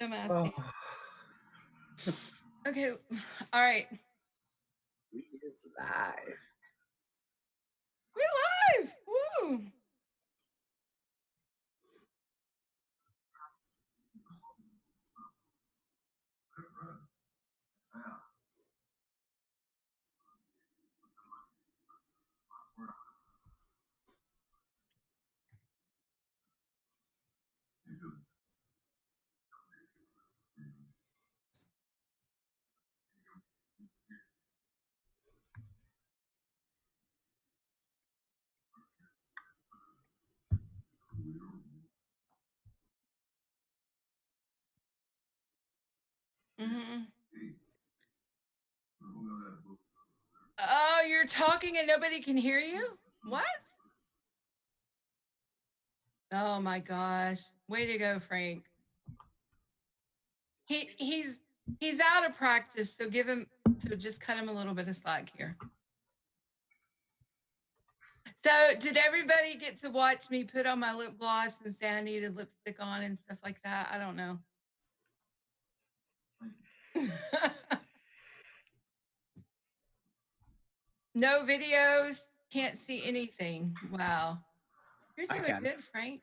Dumbass. Oh. Okay. All right. We is live. We're live. Woo. Mm-hmm. Oh, you're talking and nobody can hear you? What? Oh my gosh. Way to go, Frank. He's out of practice, so just cut him a little bit of slack here. So did everybody get to watch me put on my lip gloss and say I needed lipstick on and stuff like that? I don't know. No videos, can't see anything. Wow. You're doing good, Frank.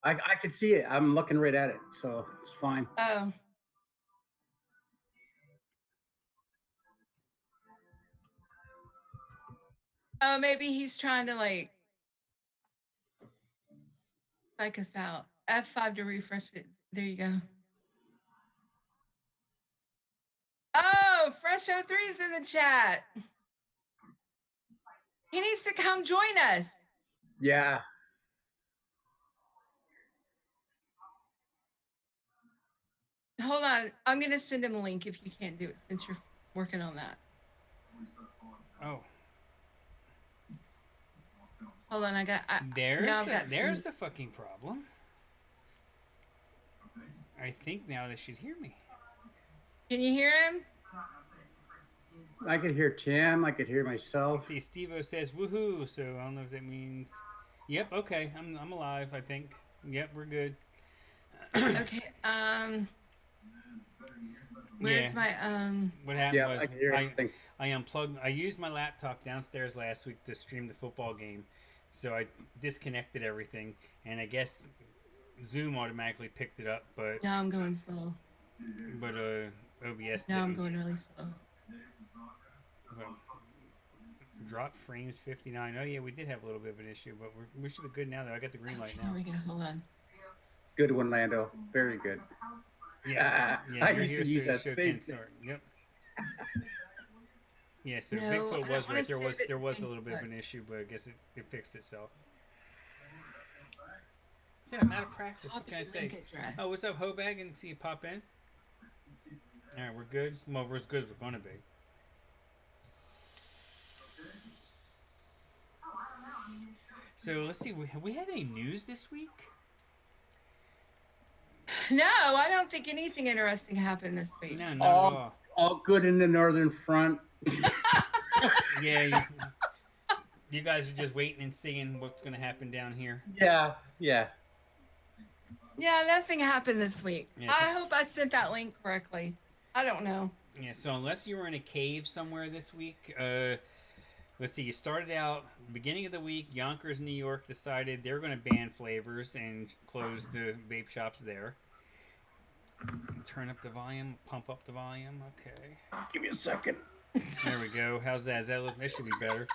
I can see it. I'm looking right at it, so it's fine. Oh. Oh, maybe he's trying to like psych us out. F5 to refresh it. There you go. Oh, Fresh 03 is in the chat. He needs to come join us. Yeah. Hold on. I'm going to send him a link if you can't do it since you're working on that. Oh. Hold on. There's the fucking problem. I think now they should hear me. Can you hear him? I could hear Tim. I could hear myself. See, Steve-O says woohoo, so I don't know if that means. Yep, okay, I'm alive, I think. Yep, we're good. Okay, where's my What happened was I unplugged. I used my laptop downstairs last week to stream the football game, so I disconnected everything, and I guess Zoom automatically picked it up, but now I'm going slow. But OBS. Now I'm going really slow. Drop frames 59. Oh yeah, we did have a little bit of an issue, but we should be good now. Though I got the green light now. Here we go. Hold on. Good one, Lando. Very good. Yeah, I used to use that same start. Yep. Yeah, so Bigfoot was right. There was a little bit of an issue, but I guess it fixed itself. I said I'm out of practice. What can I say? Oh, what's up, Hobag? And see you pop in. All right, we're good. Well, we're as good as we're gonna be. So let's see. We had any news this week? No, I don't think anything interesting happened this week. No, not at all. All good in the Northern Front. Yeah, you guys are just waiting and seeing what's going to happen down here. Yeah. Yeah, nothing happened this week. Yeah, I hope I sent that link correctly. I don't know. Yeah, so unless you were in a cave somewhere this week, let's see, you started out, beginning of the week, Yonkers, New York decided they're going to ban flavors and close the vape shops there. Turn up the volume, pump up the volume. Okay. Give me a second. There we go. How's that? That should be better.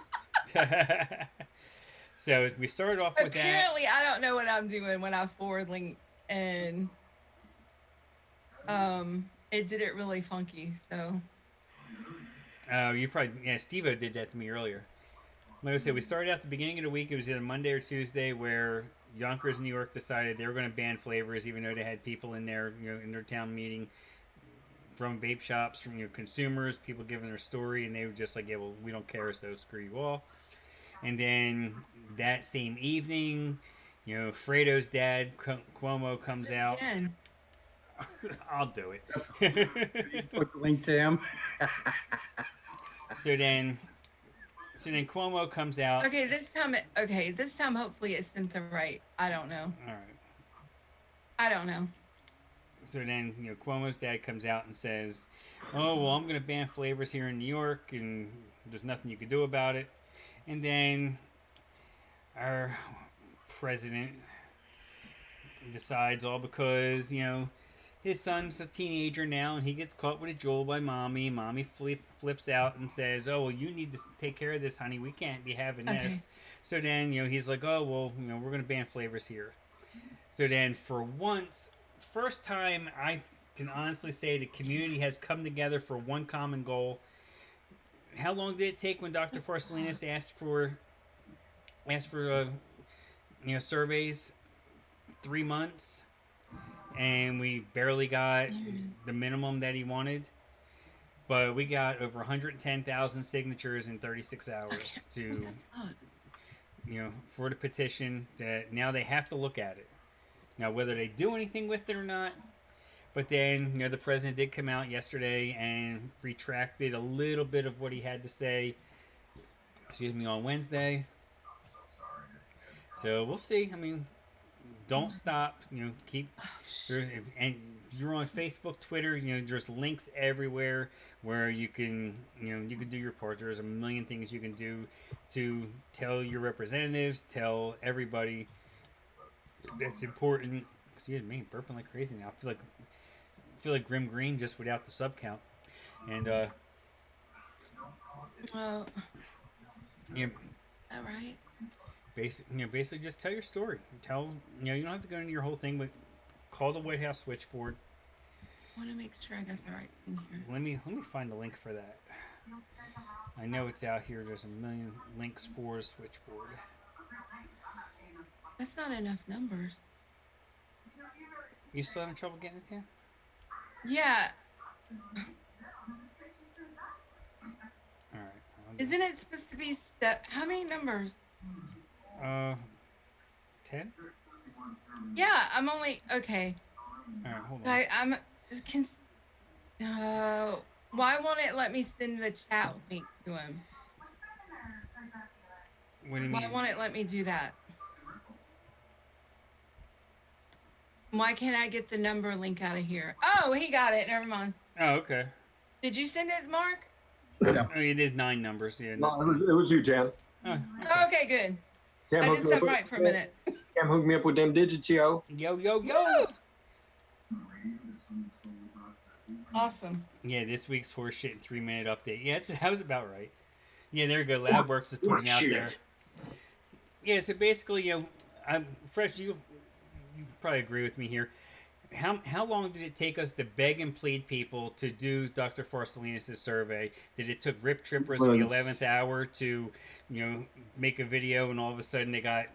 So we started off with that. Apparently, I don't know what I'm doing when I forward link, and it did it really funky. So. Oh, you probably Steve-O did that to me earlier. Like I said, we started out the beginning of the week. It was either Monday or Tuesday where Yonkers, New York decided they were going to ban flavors, even though they had people in there, in their town meeting from vape shops, from consumers, people giving their story, and they were just like, yeah, well, we don't care, so screw you all. And then that same evening, Fredo's dad, Cuomo, comes out. I'll do it. Facebook link to him. So then Cuomo comes out. Okay, this time hopefully it's sent the right. I don't know. All right. I don't know. So then, Cuomo's dad comes out and says, "Oh, well, I'm going to ban flavors here in New York, and there's nothing you can do about it." And then our president decides, all because his son's a teenager now, and he gets caught with a jewel by mommy. Mommy flips out and says, "Oh, well, you need to take care of this, honey. We can't be having this." So then, he's like, "Oh, well, we're going to ban flavors here." So then, for once, first time I can honestly say the community has come together for one common goal. How long did it take when Dr. Farsalinas asked for surveys? 3 months, and we barely got the minimum that he wanted. But we got over 110,000 signatures in 36 hours for the petition that now they have to look at it. Now, whether they do anything with it or not, but then, the president did come out yesterday and retracted a little bit of what he had to say, on Wednesday. So we'll see. I mean, don't stop. Keep. And you're on Facebook, Twitter. There's links everywhere where you can do your part. There's a million things you can do to tell your representatives, tell everybody that's important. Excuse me, burping like crazy now. I feel like Grim Green just without the sub count. And Well, yeah, all right. Basically just tell your story. You don't have to go into your whole thing, but call the White House switchboard. I want to make sure I got the right thing here. Let me find the link for that. I know it's out here. There's a million links for the switchboard. That's not enough numbers. You still having trouble getting it, Tam? Yeah. All right. Isn't it supposed to be how many numbers? 10? Yeah, I'm only okay. All right, hold on. Why won't it let me send the chat link to him? What do you Why mean? won't it let me do that? Why can't I get the number link out of here? Oh, he got it. Never mind. Oh, okay. Did you send it, Mark? Yeah. I mean, it is 9 numbers. Yeah. No, it was you, Tam. Oh, Okay, good. Tam I hooked did me up something with- right for a minute. Tam hooked me up with them digits, yo. Yo. Woo! Awesome. Yeah, this week's horse shit 3-minute update. Yeah, that was about right. Yeah, there you go. LabWorks is putting out there. Yeah, so basically, I'm Fresh. You probably agree with me here. How long did it take us to beg and plead people to do Dr. Farsalinas' survey? That it took Rip Trippers in the 11th hour to, make a video, and all of a sudden they got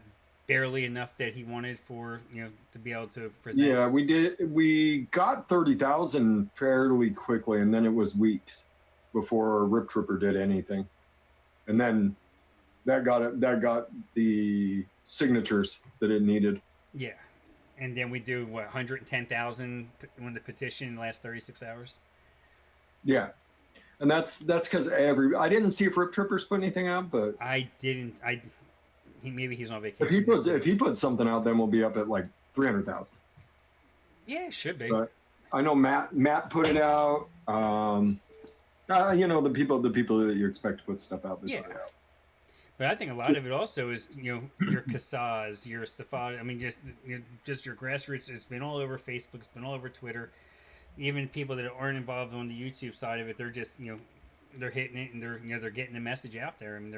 barely enough that he wanted for, to be able to present? Yeah, we did. We got 30,000 fairly quickly, and then it was weeks before Rip Tripper did anything. And then that got the signatures that it needed. Yeah. And then we do, 110,000 on the petition in the last 36 hours? Yeah. And that's because I didn't see if Rip Trippers put anything out, but I didn't. Maybe he's on vacation. if he puts something out, then we'll be up at like 300,000. Yeah, it should be. But I know Matt put it out. The people that you expect to put stuff out. Yeah. But I think a lot of it also is, your Casas, your Safad. I mean, just your grassroots. It's been all over Facebook. It's been all over Twitter. Even people that aren't involved on the YouTube side of it, they're just, they're hitting it, and they're getting the message out there. And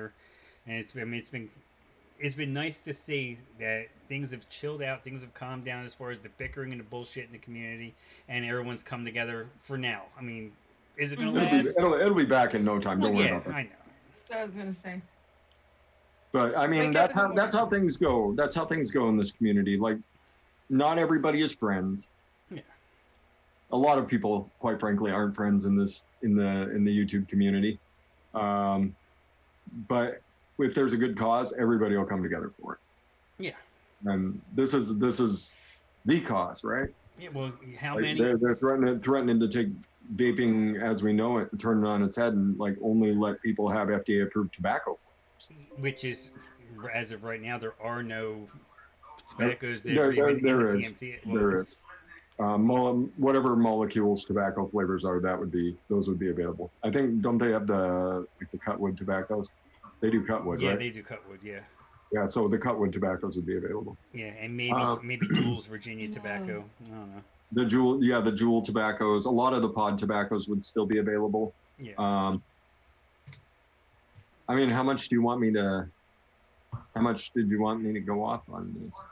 it's been nice to see that things have chilled out, things have calmed down as far as the bickering and the bullshit in the community, and everyone's come together for now. I mean, is it going to last? It'll be back in no time. Don't worry about that. I know. That's what I was gonna say. But I mean, that's how things go. That's how things go in this community. Like, not everybody is friends. Yeah. A lot of people, quite frankly, aren't friends in the YouTube community. But if there's a good cause, everybody will come together for it. Yeah. And this is the cause, right? Yeah. Well, how Like, many? They're threatening to take vaping as we know it and turn it on its head and like only let people have FDA approved tobacco. Which is, as of right now, there are no tobaccos that There are even in the is. PMT. There is. whatever molecules tobacco flavors are, those would be available. I think, don't they have the cutwood tobaccos? They do cutwood, Yeah, right? they do cutwood. Yeah. Yeah, so the cutwood tobaccos would be available. Yeah, and maybe Jules Virginia tobacco. I don't know. The Juul tobaccos. A lot of the pod tobaccos would still be available. Yeah. I mean, how much did you want me to go off on this?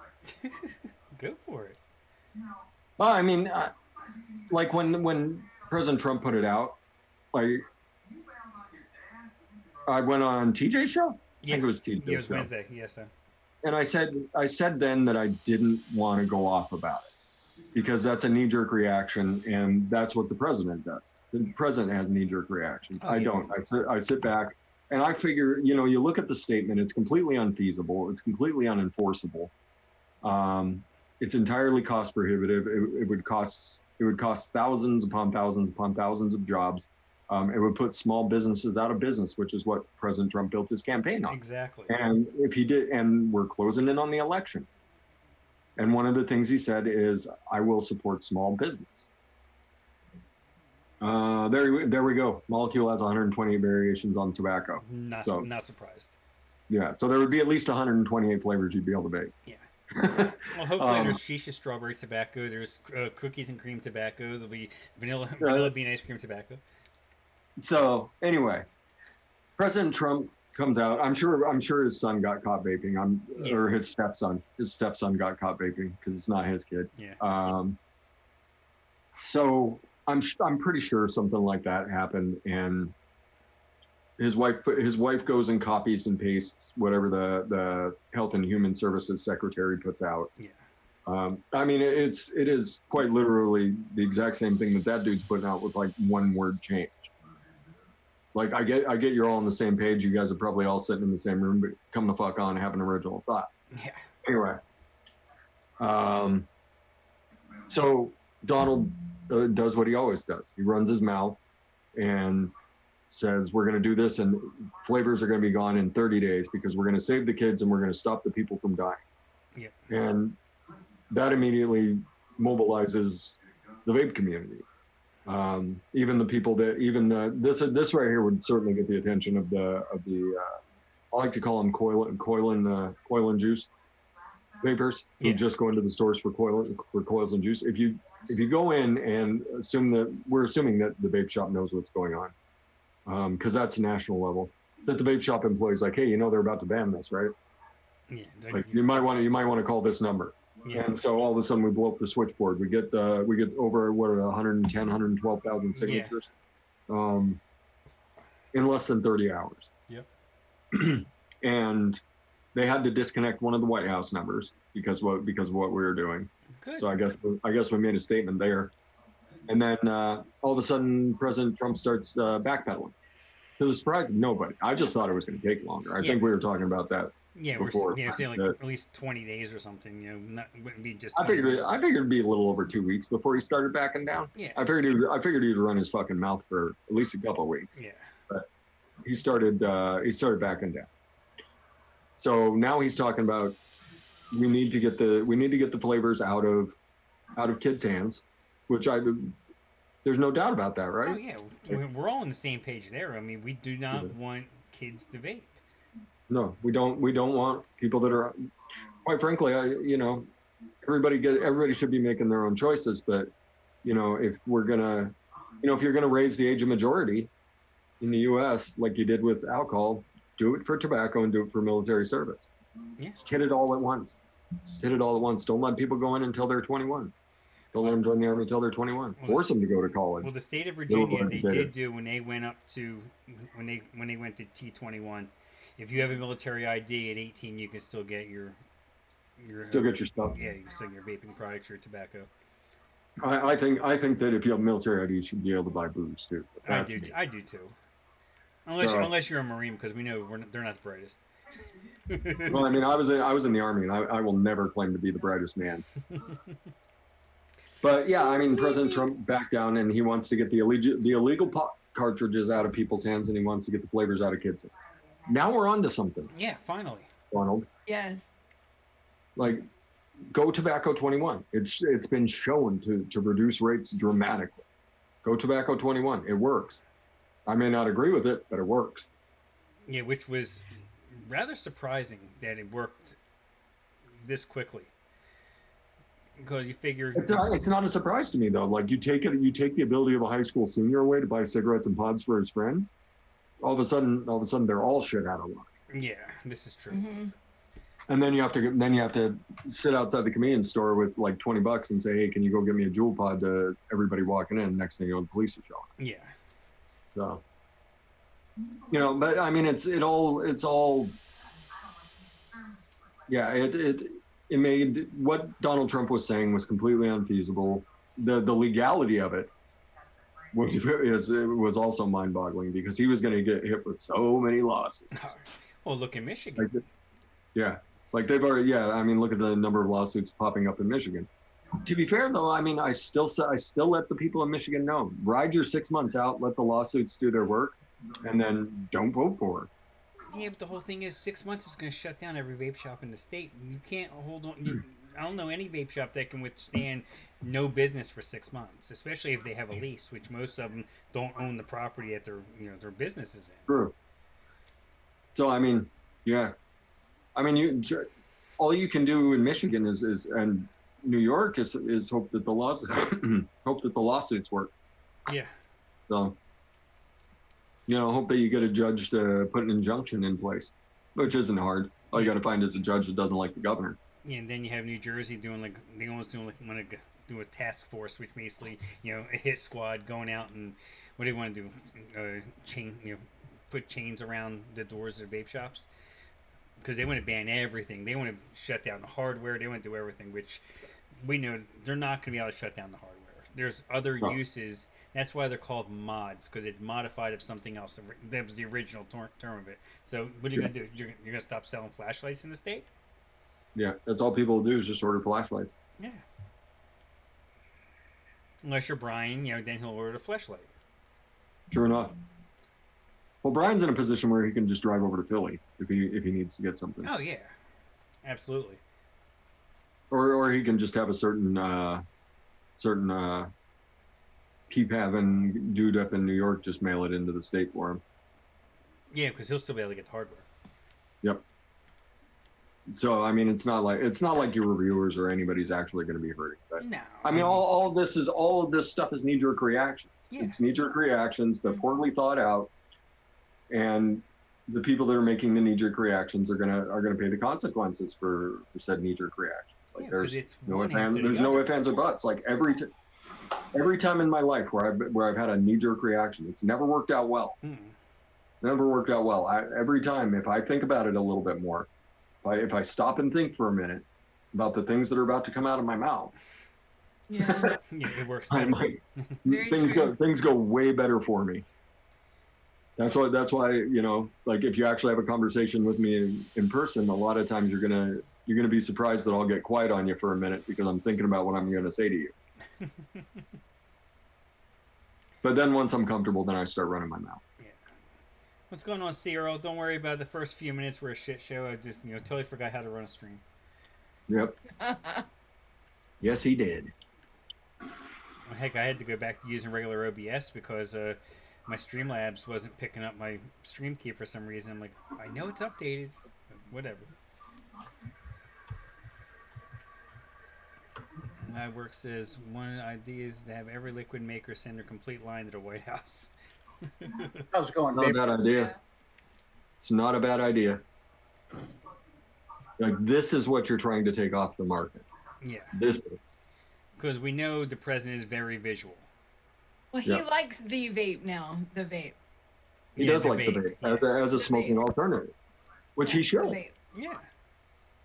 Go for it. Well, I mean, like when President Trump put it out, like I went on TJ's show. Yeah. I think it was TJ's Yeah, it was show. Wednesday. Yes, sir. And I said then that I didn't want to go off about it because that's a knee-jerk reaction, and that's what the president does. The president has knee-jerk reactions. I don't. I sit back and I figure, you look at the statement, it's completely unfeasible. It's completely unenforceable. It's entirely cost prohibitive. It would cost thousands upon thousands upon thousands of jobs. It would put small businesses out of business, which is what President Trump built his campaign on. Exactly. And if he did, and we're closing in on the election. And one of the things he said is, I will support small business. There we go. Molecule has 128 variations on tobacco. Not surprised. Yeah, so there would be at least 128 flavors you'd be able to bake. Yeah. Well, hopefully there's shisha strawberry tobacco. There's cookies and cream tobaccos. There'll be vanilla bean ice cream tobacco. So anyway, President Trump comes out. I'm sure his son got caught vaping. Or his stepson. His stepson got caught vaping because it's not his kid. Yeah. So I'm pretty sure something like that happened, and his wife goes and copies and pastes whatever the Health and Human Services Secretary puts out. Yeah. I mean, it is quite literally the exact same thing that dude's putting out with like one word change. Like I get you're all on the same page. You guys are probably all sitting in the same room, but come the fuck on, have an original thought. Yeah. Anyway, so Donald does what he always does. He runs his mouth and says, we're going to do this and flavors are going to be gone in 30 days because we're going to save the kids and we're going to stop the people from dying. Yep. And that immediately mobilizes the vape community. Even the people that this right here would certainly get the attention of the I like to call them coil and juice vapors who just go into the stores for coils and juice. If you go in and we're assuming that the vape shop knows what's going on, because that's national level, that the vape shop employees like, hey, they're about to ban this, right? Yeah. Like you might want to call this number. Yeah. And so all of a sudden we blow up the switchboard. We get over 110, 112,000 signatures, in less than 30 hours. Yep. And they had to disconnect one of the White House numbers because of what we were doing. Good. So I guess we made a statement there. And then all of a sudden President Trump starts backpedaling, to the surprise of nobody. I just thought it was going to take longer. I think we were talking about that. Yeah, before, we're saying like at least 20 days or something. Wouldn't be just. I figured it'd be a little over 2 weeks before he started backing down. Yeah. I figured he'd run his fucking mouth for at least a couple of weeks. Yeah. But he started backing down. So now he's talking about we need to get the flavors out of kids' hands, which there's no doubt about that, right? Oh yeah, we're all on the same page there. I mean, we do not want kids to vape. No, we don't want people that are, quite frankly, everybody should be making their own choices. But, if we're gonna, if you're gonna raise the age of majority in the U.S. like you did with alcohol, do it for tobacco and do it for military service. Yeah. Just hit it all at once. Don't let people go in until they're 21. Don't let them join the army until they're 21. Force them to go to college. Well, the state of Virginia, they did do when they went to T21. If you have a military ID at 18, you can still get your still get your stuff. Yeah, you can still get your vaping products, your tobacco. I think that if you have military ID, you should be able to buy booze too. I do too. Unless you're a Marine, because we know they're not the brightest. Well, I mean, I was in the Army, and I will never claim to be the brightest man. But yeah, I mean, President Trump backed down, and he wants to get the illegal pot cartridges out of people's hands, and he wants to get the flavors out of kids' hands. Now we're on to something. Yeah, finally. Donald. Yes. Like, Go Tobacco 21. It's been shown to reduce rates dramatically. Go Tobacco 21. It works. I may not agree with it, but it works. Yeah, which was rather surprising that it worked this quickly. Because you figure It's not a surprise to me though. Like you take the ability of a high school senior away to buy cigarettes and pods for his friends. All of a sudden they're all shit out of luck. Yeah, this is true. Mhm. And then you have to sit outside the convenience store with like $20 and say, hey, can you go get me a Juul pod to everybody walking in? Next thing you know, the police are showing. Yeah. So, but I mean, it's all. Yeah, it made what Donald Trump was saying was completely unfeasible. The legality of it was also mind-boggling because he was going to get hit with so many lawsuits. Well, look in Michigan. Like they've already. Yeah, I mean, look at the number of lawsuits popping up in Michigan. To be fair, though, I mean, I still let the people in Michigan know. Ride your 6 months out, let the lawsuits do their work, and then don't vote for it. Yeah, but the whole thing is 6 months is going to shut down every vape shop in the state. You can't hold on. I don't know any vape shop that can withstand no business for 6 months, especially if they have a lease, which most of them don't own the property that their business is in. True. So I mean, yeah, I mean, all you can do in Michigan is and New York is hope that the lawsuits work. Yeah. So, hope that you get a judge to put an injunction in place, which isn't hard. All you got to find is a judge that doesn't like the governor. Yeah, and then you have New Jersey doing want to do a task force, which basically a hit squad going out and what do they want to do? Put chains around the doors of vape shops. Because they want to ban everything. They want to shut down the hardware. They want to do everything, which we know they're not going to be able to shut down the hardware. There's other uses. That's why they're called mods, because it's modified of something else. That was the original term of it. So what are you going to do? You're going to stop selling flashlights in the state? Yeah, that's all people do is just order flashlights. Yeah. Unless you're Brian, then he'll order a flashlight. True enough. Well, Brian's in a position where he can just drive over to Philly if he needs to get something. Oh yeah, absolutely. Or he can just have a certain peep having dude up in New York just mail it into the state for him. Yeah, because he'll still be able to get the hardware. Yep. So I mean, it's not like your reviewers or anybody's actually going to be hurting. But, No. I mean, all of this stuff is knee-jerk reactions. Yeah. It's knee-jerk reactions. They're poorly thought out. And the people that are making the knee-jerk reactions are gonna pay the consequences for said knee-jerk reactions. Like there's no ifs, ands, or buts. Like every time in my life where I've had a knee-jerk reaction, it's never worked out well. Never worked out well. Every time, if I think about it a little bit more, if I stop and think for a minute about the things that are about to come out of my mouth, Yeah. It works. Things go way better for me. That's why, like if you actually have a conversation with me in person, a lot of times you're gonna be surprised that I'll get quiet on you for a minute because I'm thinking about what I'm gonna say to you. But then once I'm comfortable, then I start running my mouth. Yeah. What's going on, C. Earl? Don't worry about it. The first few minutes were a shit show. I just totally forgot how to run a stream. Yep. Yes, he did. Well, heck, I had to go back to using regular OBS because my Streamlabs wasn't picking up my stream key for some reason. I'm like, I know it's updated, but whatever. Work says one idea is to have every liquid maker send their complete line to the White House. How's it going, Not a babe? bad idea. It's not a bad idea. Like this is what you're trying to take off the market. Yeah. This is. Because we know the president is very visual. Well, he likes the vape now. The vape. He does like the vape as a smoking alternative, which he should. Yeah.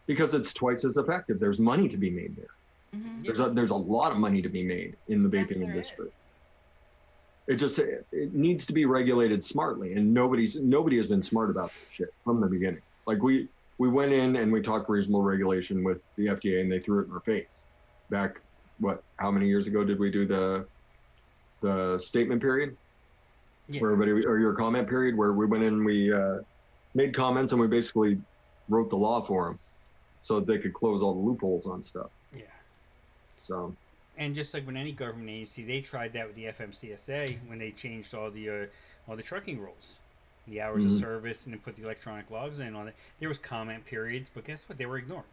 Because it's twice as effective. There's money to be made there. Mm-hmm. There's a lot of money to be made in the vaping industry. It needs to be regulated smartly, and nobody has been smart about this shit from the beginning. Like we went in and we talked reasonable regulation with the FDA, and they threw it in our face. Back how many years ago did we do the statement period? Yeah. Or your comment period, where we went in, we made comments, and we basically wrote the law for them. so that they could close all the loopholes on stuff. Yeah. So. And just like with any government agency, they tried that with the FMCSA when they changed all the trucking rules, the hours of service, and then put the electronic logs in on it. There was comment periods, but guess what? They were ignored.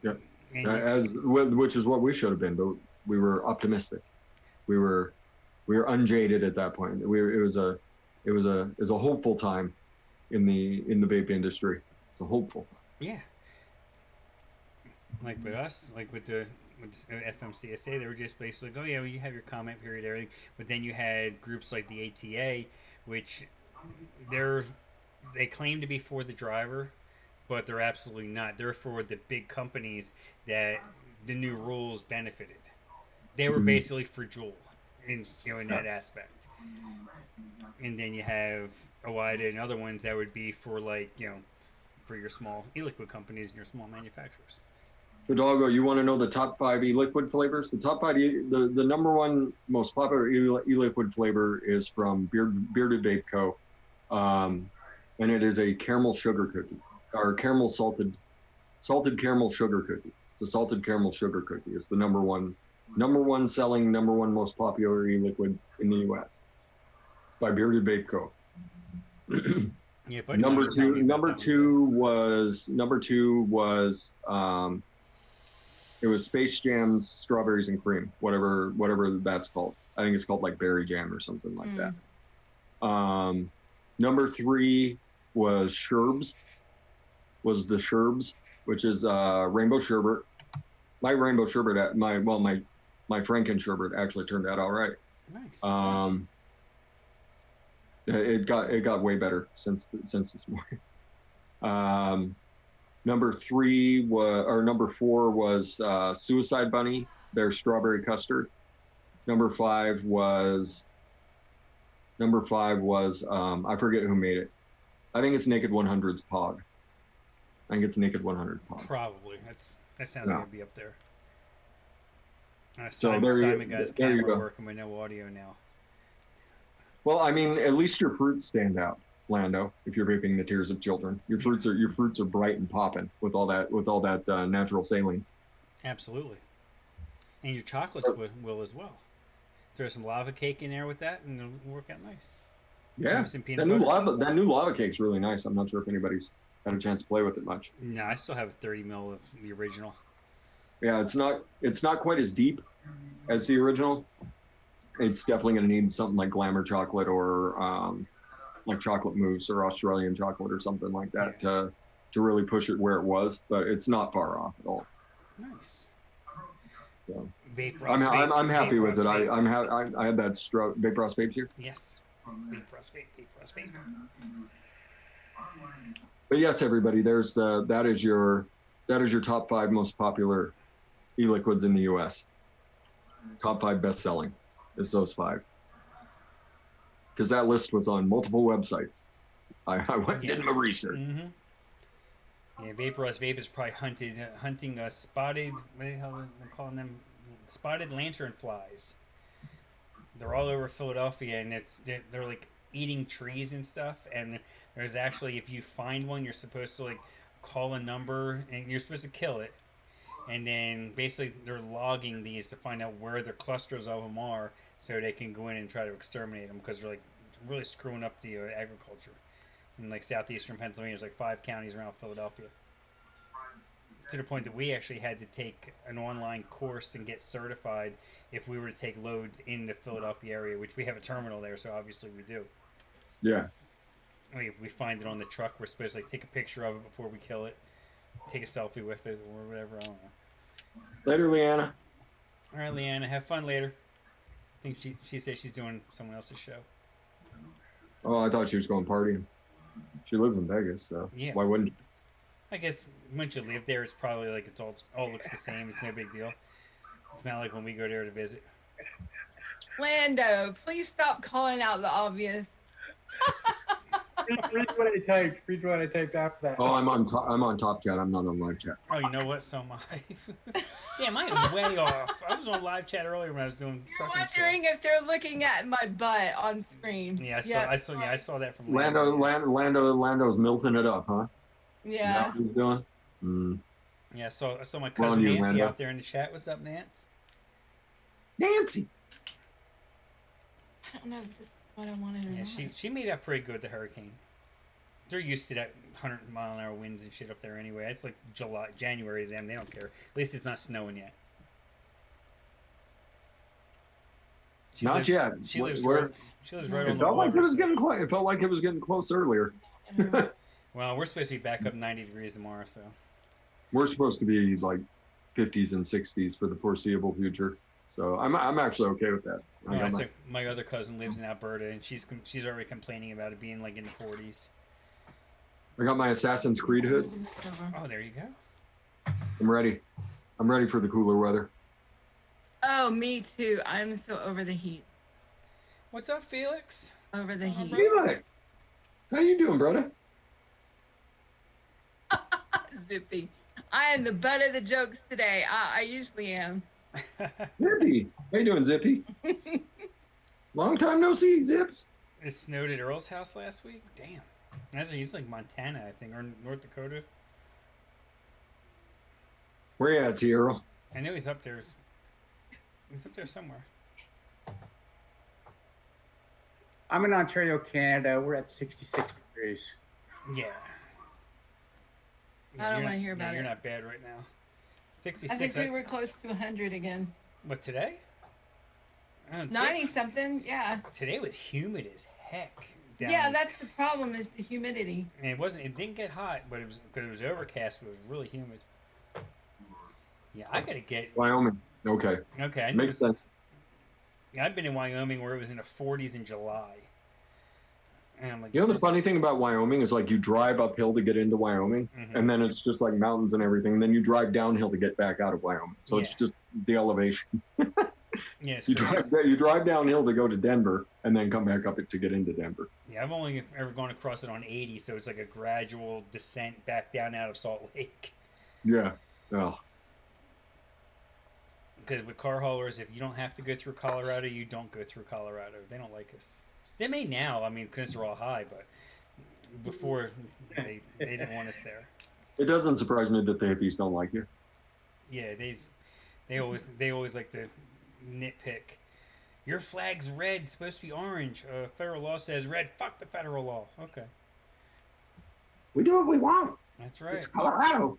Yeah, and which is what we should have been, but we were optimistic. We were unjaded at that point. It was a hopeful time in the vape industry. It's a hopeful time. Yeah. Like with us, like with the FMCSA, they were just basically like, oh yeah, well, you have your comment period, everything. But then you had groups like the ATA, which they claim to be for the driver, but they're absolutely not. They're for the big companies that the new rules benefited. They were basically for Juul in that aspect. And then you have OIDA and other ones that would be for for your small e-liquid companies and your small manufacturers. Hidalgo, you want to know the top 5 e-liquid flavors? The top 5, the number one most popular e-liquid flavor is from Bearded Vape Co. And it is a caramel sugar cookie, or caramel salted caramel sugar cookie. It's a salted caramel sugar cookie. It's the number one selling, number one most popular e-liquid in the U.S. by Bearded Vape Co. Yeah, but number two was it was Space Jam's Strawberries and Cream, whatever that's called. I think it's called like Berry Jam or something like that. Number 3 was Sherbs, which is rainbow sherbet. My rainbow sherbet, my Franken sherbet actually turned out all right. Nice. It got way better since this morning. Number 4 was Suicide Bunny, their strawberry custard. Number 5 was I forget who made it. I think it's Naked 100's Pog. I think it's Naked 100 Pog. Probably. That sounds like it'd be up there. So Simon got his camera working with no audio now. Well, I mean, at least your fruits stand out, Lando. If you're vaping the tears of children, your fruits are bright and popping with all that natural saline. Absolutely, and your chocolates will as well. Throw some lava cake in there with that, and it'll work out nice. Yeah, that new lava cake's really nice. I'm not sure if anybody's had a chance to play with it much. No, I still have 30 ml of the original. Yeah, it's not quite as deep as the original. It's definitely going to need something like Glamour chocolate or like chocolate mousse or Australian chocolate or something like that to really push it where it was. But it's not far off at all. Nice. So, I'm happy with it. I had that Vape Ross Vape here. Yes. Vape Ross Vape. But yes, everybody, that is your top 5 most popular e-liquids in the U.S. Top 5 best selling is those 5. Because that list was on multiple websites. I went and did my research. Yeah, Vape Ross Vape is probably hunting spotted. What the hell am I calling them? Spotted lantern flies. They're all over Philadelphia, and they're like eating trees and stuff. And there's actually, if you find one, you're supposed to like call a number, and you're supposed to kill it. And then basically they're logging these to find out where their clusters of them are, so they can go in and try to exterminate them, because they're like really screwing up the agriculture. In like southeastern Pennsylvania, there's like 5 counties around Philadelphia. To the point that we actually had to take an online course and get certified if we were to take loads in the Philadelphia area, which we have a terminal there, so obviously we do. Yeah. If we find it on the truck, we're supposed to like take a picture of it before we kill it, take a selfie with it, or whatever. I don't know. Later, Leanna. All right, Leanna, have fun later. I think she says she's doing someone else's show. Oh, I thought she was going partying. She lives in Vegas, so why wouldn't you? I guess once you live there, it's probably like it's all looks the same. It's no big deal. It's not like when we go there to visit. Lando, please stop calling out the obvious. Read what I typed after that. Oh, I'm on Top Chat. I'm not on live chat. Oh, you know what? So am I. Damn, I am way off. I was on live chat earlier when I was doing. You're wondering if they're looking at my butt on screen. Yeah, I saw that from Lando's milking it up, huh? Yeah. Is that what he's doing? Yeah, I saw my Well, cousin you, Nancy Amanda. out there in the chat. What's up, Nance? Nancy. I don't know if this is what I wanted or Yeah, not. she made out pretty good, the hurricane. They're used to that 100-mile-an-hour winds and shit up there anyway. It's like January to them. They don't care. At least it's not snowing yet. Not yet. She lives Where? right. She lives right It on the felt water. like it was so- getting close. It felt like it was getting close earlier. Well, we're supposed to be back up 90 degrees tomorrow, so. We're supposed to be like 50s and 60s for the foreseeable future. So I'm actually okay with that. No, it's like my other cousin lives in Alberta, and she's already complaining about it being like in the 40s. I got my Assassin's Creed hood. Oh, there you go. I'm ready. I'm ready for the cooler weather. Oh, me too. I'm so over the heat. What's up, Felix? Over the heat. Eli, how you doing, brother? Zippy. I am the butt of the jokes today. I usually am. Zippy, how you doing, Zippy? Long time no see, Zips. It snowed at Earl's house last week. Damn. That's he's like Montana, I think, or North Dakota. Where you at, Earl? I know he's up there. He's up there somewhere. I'm in Ontario, Canada. We're at 66 degrees. Yeah. I don't you're want to not- hear about You're it. not bad right now. I 66. think we were close to 100 again. What, today? 90 something, yeah. Today was humid as heck. Down Yeah, that's the problem is the humidity. And it wasn't. It didn't get hot, but it was because it was overcast. But it was really humid. Yeah, I gotta get. Wyoming. Okay. Okay, I Makes sense. I've been in Wyoming where it was in the 40s in July. And I'm like, You know, the this- funny thing about Wyoming is like you drive uphill to get into Wyoming, Mhm. and then it's just like mountains and everything. And then you drive downhill to get back out of Wyoming. So it's Yeah. just the elevation. Yeah, it's You crazy. you drive downhill to go to Denver, and then come back up it to get into Denver. Yeah, I've only ever gone across it on 80, so it's like a gradual descent back down out of Salt Lake. Yeah. Oh. Because with car haulers, if you don't have to go through Colorado, you don't go through Colorado. They don't like us. They may now, I mean, because they're all high, but before they didn't want us there. It doesn't surprise me that the hippies don't like you. Yeah, they always like to nitpick. Your flag's red, it's supposed to be orange. Federal law says red. Fuck the federal law. Okay, We do what we want. that's It's right. Colorado.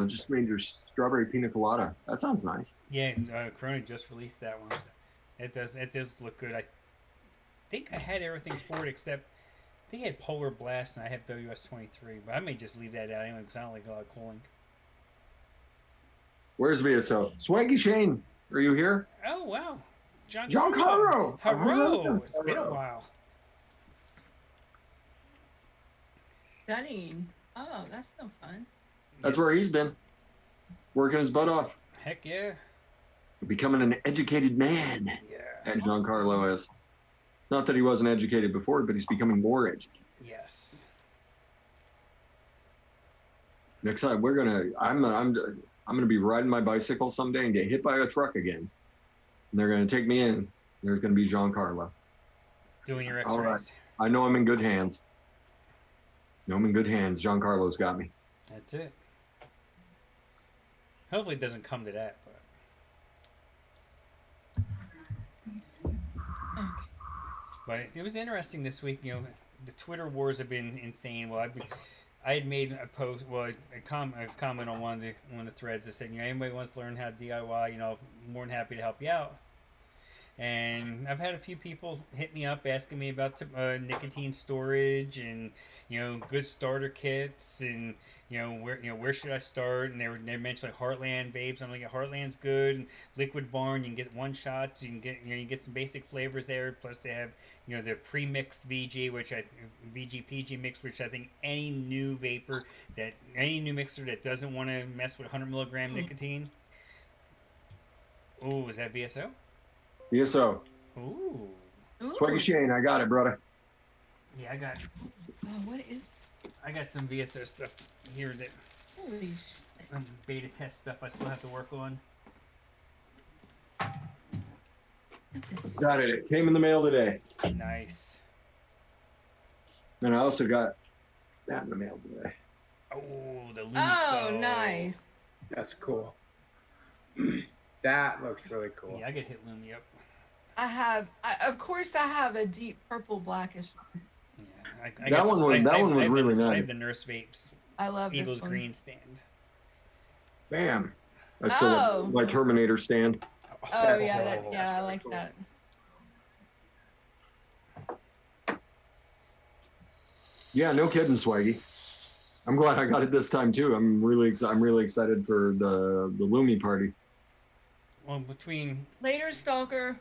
Just made your strawberry pina colada. That sounds nice. Yeah, Corona just released that one. It does look good. I think I had everything for it except I think I had Polar Blast and I have WS-23, but I may just leave that out anyway because I don't like a lot of cooling. Where's VSO? Swaggy Shane, are you here? Oh wow, John Carlo. Hello, it's been a while. Stunning. Oh, that's no fun. That's Yes. where he's been. Working his butt off. Heck yeah, Becoming an educated man. yeah, And Giancarlo is. Not that he wasn't educated before, but he's becoming more educated. yes. Next time I'm gonna be riding my bicycle someday and get hit by a truck again. And they're gonna take me in. There's gonna be Giancarlo. Doing your All X-rays. right. I know I'm in good hands. Know I'm in good hands. Giancarlo's got me. That's it. Hopefully it doesn't come to that, but it was interesting this week. You know, the Twitter wars have been insane. Well, I had made a post, a comment on one of the threads that said, you know, anybody wants to learn how to DIY, you know, more than happy to help you out. And I've had a few people hit me up asking me about nicotine storage and, you know, good starter kits and, where should I start? And they mentioned like Heartland vapes. I'm like, yeah, Heartland's good. And Liquid Barn, you can get one shots. You can get, you get some basic flavors there. Plus they have, the pre-mixed VG, VG-PG mix, which I think any new mixer that doesn't want to mess with 100 milligram nicotine. Oh, is that VSO? VSO. Ooh. Ooh. Swaggy Shane, I got it, brother. Yeah, Oh, what is? I got some VSO stuff here that Holy shit. some beta test stuff I still have to work on. Got it. It came in the mail today. Nice. And I also got that in the mail today. Oh, the Lumi Oh, skull. nice. That's cool. That looks really cool. Yeah, I get hit Lumi up. Of course, I have a deep purple blackish one. Yeah, That one was really I nice. have the Nurse Vapes I love Eagles this one. green stand. Bam. I still have Oh. my Terminator stand. Oh yeah, That's I really like cool. that. Yeah, no kidding, Swaggy. I'm glad I got it this time too. I'm really excited for the Lumi party. Well, between Later, stalker.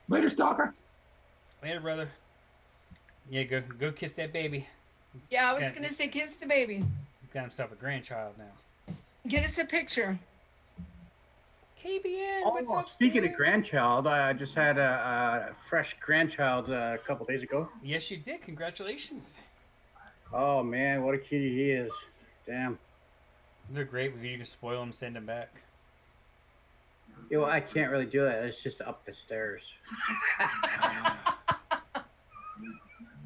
Later, stalker. later, brother. Yeah, go kiss that baby. Yeah, I was Okay. gonna say kiss the baby. He's got himself a grandchild now. Get us a picture. KBN, what's Oh, up, speaking Steven? of grandchild, I just had a fresh grandchild a couple days ago. Yes, you did. Congratulations. Oh man, what a cutie he is! Damn. They're great because you can spoil them, send them back. You know, I can't really do it. It's just up the stairs.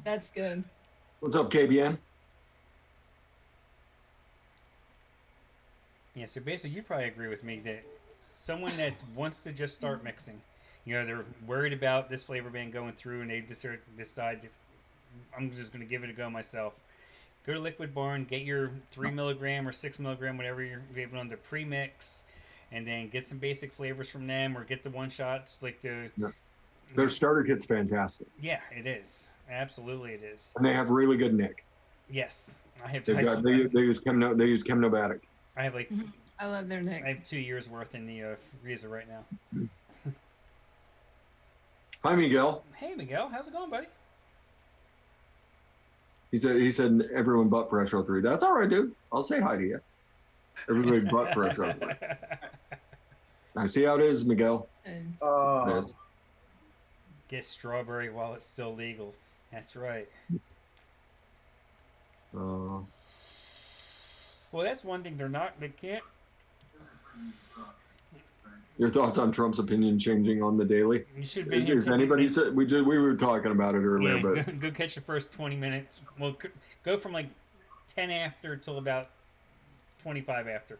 That's good. What's up, KBN? Yeah, so basically, you probably agree with me that someone that wants to just start mixing, you know, they're worried about this flavor ban going through, and they decide, I'm just going to give it a go myself. Go to Liquid Barn, get your 3 milligram or 6 milligram, whatever you're able on the pre-mix, and then get some basic flavors from them, or get the one shots like the. Their starter kit's fantastic, Yeah, it is. Absolutely, it is. and they have really good nick. Yes, I have. They use Chemnobatic. I have like I love their I neck. have 2 years worth in the freezer right now. Hi, Miguel. Hey, Miguel, how's it going, buddy? He said everyone but Fresh 03. That's all right, dude. I'll say hi to you. Everybody but Fresh 03. I see how it is, Miguel. And It Oh, is. Get strawberry while it's still legal. That's right. Uh, Well, that's one thing they can't. your thoughts on Trump's opinion changing on the daily? You should have been here. If anybody said we were talking about it earlier, Yeah, but go catch the first 20 minutes. Well, go from like 10 after till about 25 after.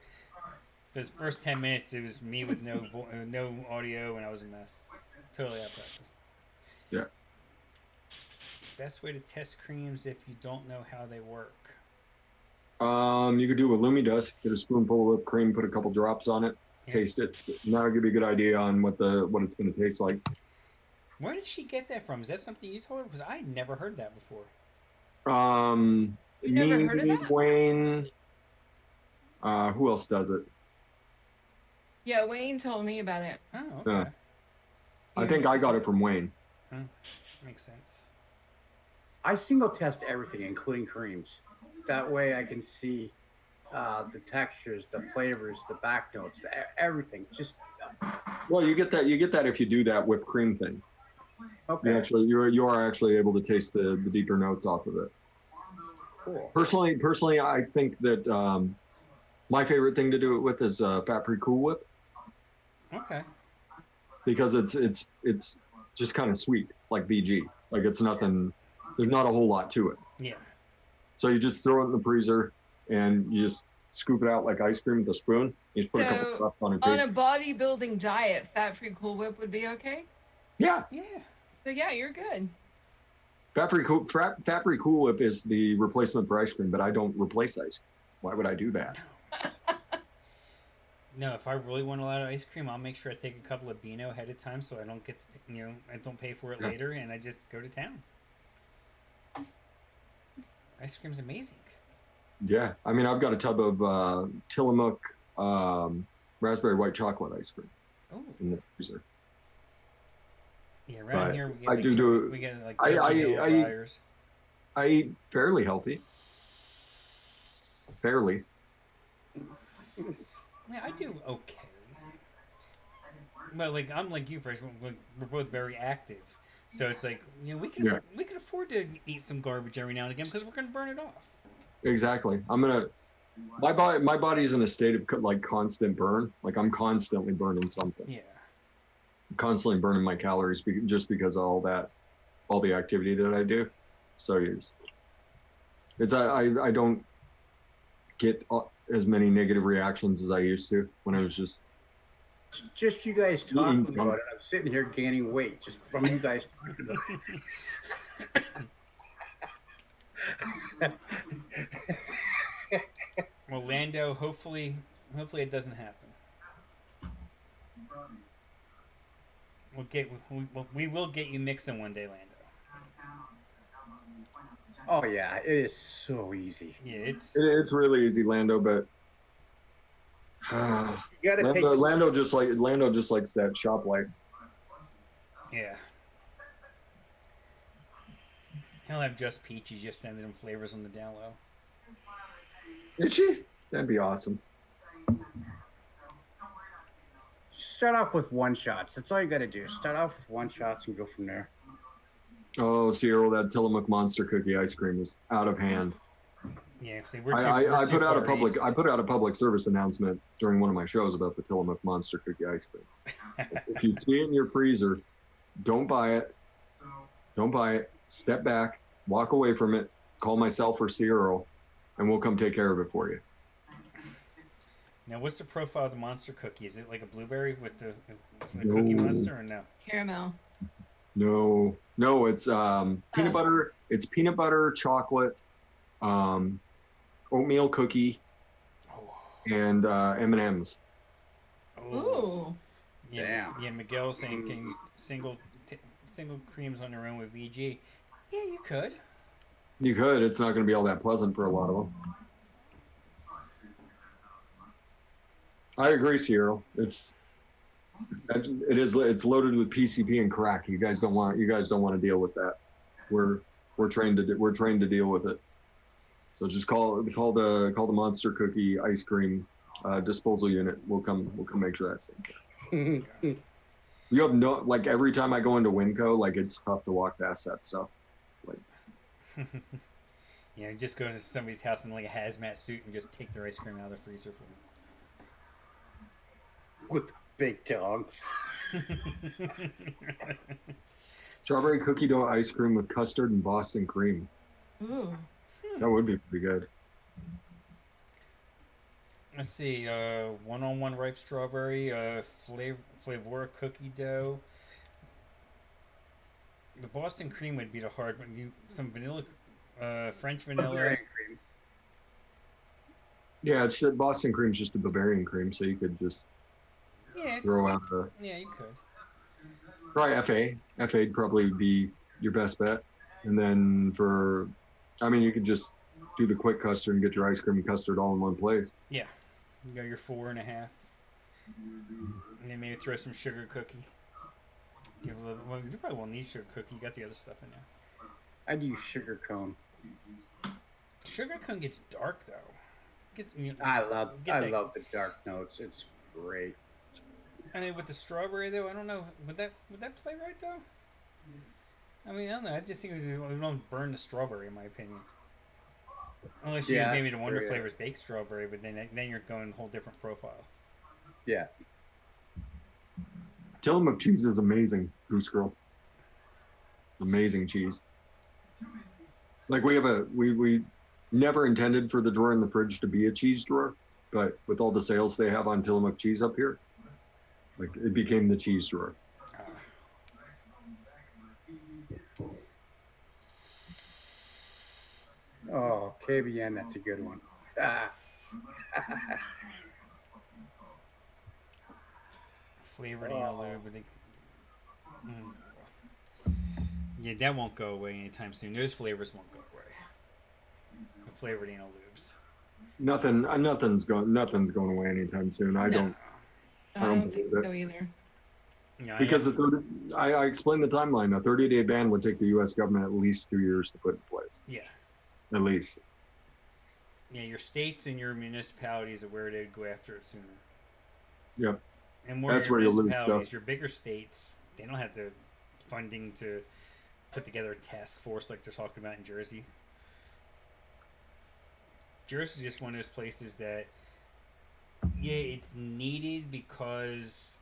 Because first 10 minutes it was me with no audio, and I was a mess. Totally out of practice. yeah. Best way to test creams if you don't know how they work. You could do what Lumi does. Get a spoonful of whipped cream, put a couple drops on it, Yeah. taste it. That'll give you a good idea on what it's going to taste like. Where did she get that from? Is that something you told her? Because I never heard that before. You never heard of that? Wayne. Who else does it? yeah, Wayne told me about it. Oh, okay. Yeah. I think I got it from Wayne. Makes sense. I single test everything, including creams. That way, I can see the textures, the flavors, the back notes, everything. Just Well, you get that if you do that whipped cream thing. okay. You are actually able to taste the deeper notes off of it. Cool. Personally, I think that my favorite thing to do it with is Fat Free Cool Whip, Okay. because it's just kind of sweet, like VG. Like it's nothing. There's not a whole lot to it. Yeah. So you just throw it in the freezer and you just scoop it out like ice cream with a spoon. You just put a couple So, drops on it. On Taste. a bodybuilding diet, fat-free Cool Whip would be okay. Yeah, Yeah. So yeah, you're good. Fat Free Cool Whip is the replacement for ice cream, but I don't replace ice cream. Why would I do that? No, if I really want a lot of ice cream, I'll make sure I take a couple of Beano ahead of time, so I don't get to, I don't pay for it Yeah. later, and I just go to town. Ice cream's amazing. Yeah, I mean, I've got a tub of Tillamook raspberry white chocolate ice cream Oh, in the freezer. yeah. Around But here, we get I like, do we get like I- Tokyo I eat- Briars. I eat fairly healthy. Fairly. Yeah, I do okay. But like I'm like you, Fresh. We're both very active, so it's like we can Yeah. we can afford to eat some garbage every now and again because we're gonna burn it off. Exactly. My body's in a state of like constant burn. Like I'm constantly burning something. Yeah. Constantly burning my calories just because of all the activity that I do. So it's It's I don't get as many negative reactions as I used to when I was just Just you guys eating talking junk. about it. I'm sitting here gaining weight just from you guys talking about it. Well, Lando, hopefully it doesn't happen. We will get you mixing one day, Lando. Oh yeah, it is so easy. Yeah, it's It's really easy, Lando, but You gotta take Lando just likes that shop light. yeah. He'll have just peaches, just sending him flavors on the down low. Is she? That'd be awesome. start off with one shots. That's all you gotta do. Start off with one shots and go from there. Oh, Cyril, that Tillamook Monster Cookie ice cream is out of hand. Yeah, if they I put out a public service announcement during one of my shows about the Tillamook Monster Cookie ice cream. If you see it in your freezer, don't buy it. Don't buy it. Step back, walk away from it, call myself or Cyril, and we'll come take care of it for you. Now, what's the profile of the monster cookie? Is it like a blueberry with the Cookie Monster, or no? Caramel. No, it's peanut butter. It's peanut butter, chocolate, oatmeal cookie, and M&Ms. Ooh. Yeah, Damn. yeah. Miguel's saying, can you single creams on their own with VG? Yeah, you could. You could. It's not going to be all that pleasant for a lot of them. I agree, Cyril. It's loaded with PCP and crack. You guys don't want to deal with that. We're trained to deal with it. So just call the Monster Cookie ice cream disposal unit. We'll come make sure that's taken care. You have no, like, every time I go into Winco, like, it's tough to walk past that stuff. Like, Yeah, just go into somebody's house in like a hazmat suit and just take their ice cream out of the freezer for With the big dogs. them. strawberry cookie dough ice cream with custard and Boston cream. Ooh. That would be pretty good. Let's see, one-on-one ripe strawberry, flavor cookie dough. The Boston cream would be the hard one. Some vanilla, French vanilla. Bavarian cream. Yeah, Boston cream's just a Bavarian cream, so you could just throw out the. Yeah, you could. Probably FA. FA'd probably be your best bet. And then you could just do the quick custard and get your ice cream and custard all in one place. Yeah. You got your 4.5. And then maybe throw some sugar cookie. Give a little. Well, you probably won't need sugar cookie. You got the other stuff in there. I'd use sugar cone. Sugar cone gets dark though. I love the dark notes. It's great. I mean, with the strawberry though, I don't know. Would that play right though? I mean, I don't know. I just think we don't burn the strawberry, in my opinion. Unless you use maybe the Wonder Flavors baked strawberry, but then you're going a whole different profile. Yeah. Tillamook cheese is amazing, Goose Girl. It's amazing cheese. Like we never intended for the drawer in the fridge to be a cheese drawer, but with all the sales they have on Tillamook cheese up here, like, it became the cheese drawer. Oh, KBN, that's a good one. Flavored anal lube, but yeah, that won't go away anytime soon. Those flavors won't go away. The flavored anal lubes. Nothing's going away anytime soon. I don't think so either. No, because I explained the timeline. A 30-day ban would take the U.S. government at least 2 years to put in place. Yeah. At least. Yeah, your states and your municipalities are where they'd go after it sooner. Yep. And more That's your where you'll lose municipalities, stuff. your bigger states, they don't have the funding to put together a task force like they're talking about in Jersey. Jersey's just one of those places that, yeah, it's needed because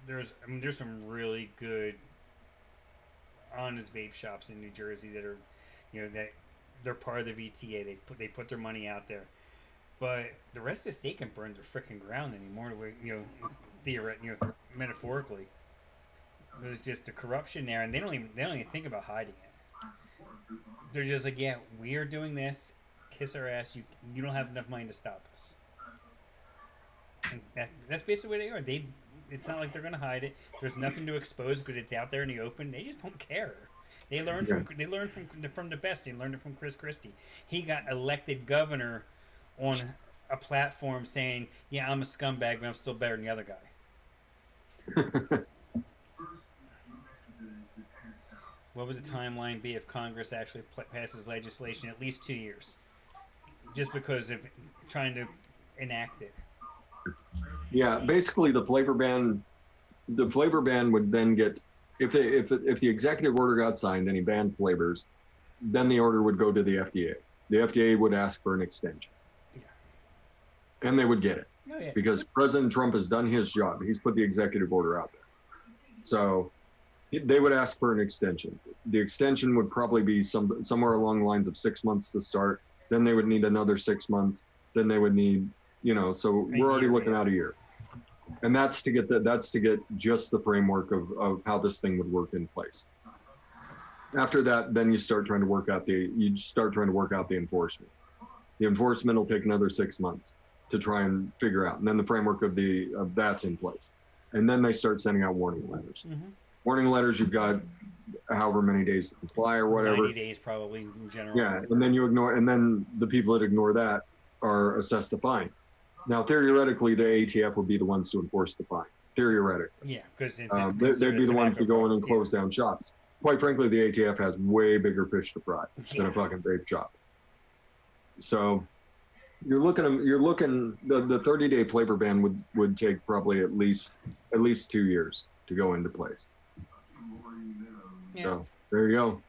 there's some really good honest vape shops in New Jersey that are, that they're part of the VTA. They put their money out there, but the rest of the state can burn their freaking ground anymore. Metaphorically, there's just the corruption there, and they don't even think about hiding it. They're just like, yeah, we are doing this. Kiss our ass. You don't have enough money to stop us. And that's basically what they are. It's not like they're gonna hide it. There's nothing to expose because it's out there in the open. They just don't care. They learned from the best. They learned it from Chris Christie. He got elected governor on a platform saying, "Yeah, I'm a scumbag, but I'm still better than the other guy." What would the timeline be if Congress actually passes legislation? At least 2 years, just because of trying to enact it. Yeah, basically the flavor ban would then get, if the executive order got signed and he banned flavors, then the order would go to the FDA. The FDA would ask for an extension. Yeah. And they would get it. Oh, yeah. Because President Trump has done his job. He's put the executive order out there. So they would ask for an extension. The extension would probably be somewhere along the lines of 6 months to start. Then they would need another 6 months. Then they would need, so we're already looking out a year. And that's to get just the framework of how this thing would work in place. After that, then you start trying to work out the enforcement. The enforcement will take another 6 months to try and figure out. And then the framework of that's in place. And then they start sending out warning letters. Mm-hmm. Warning letters, you've got however many days to comply or whatever. 90 days probably in general. Yeah, and then and then the people that ignore that are assessed a fine. Now, theoretically, the ATF would be the ones to enforce the fine. Theoretically. Yeah, because they'd be the ones to go in and close down shops. Quite frankly, the ATF has way bigger fish to fry than a fucking vape shop. So you're looking the 30-day flavor ban would take probably at least 2 years to go into place. Yeah. So there you go.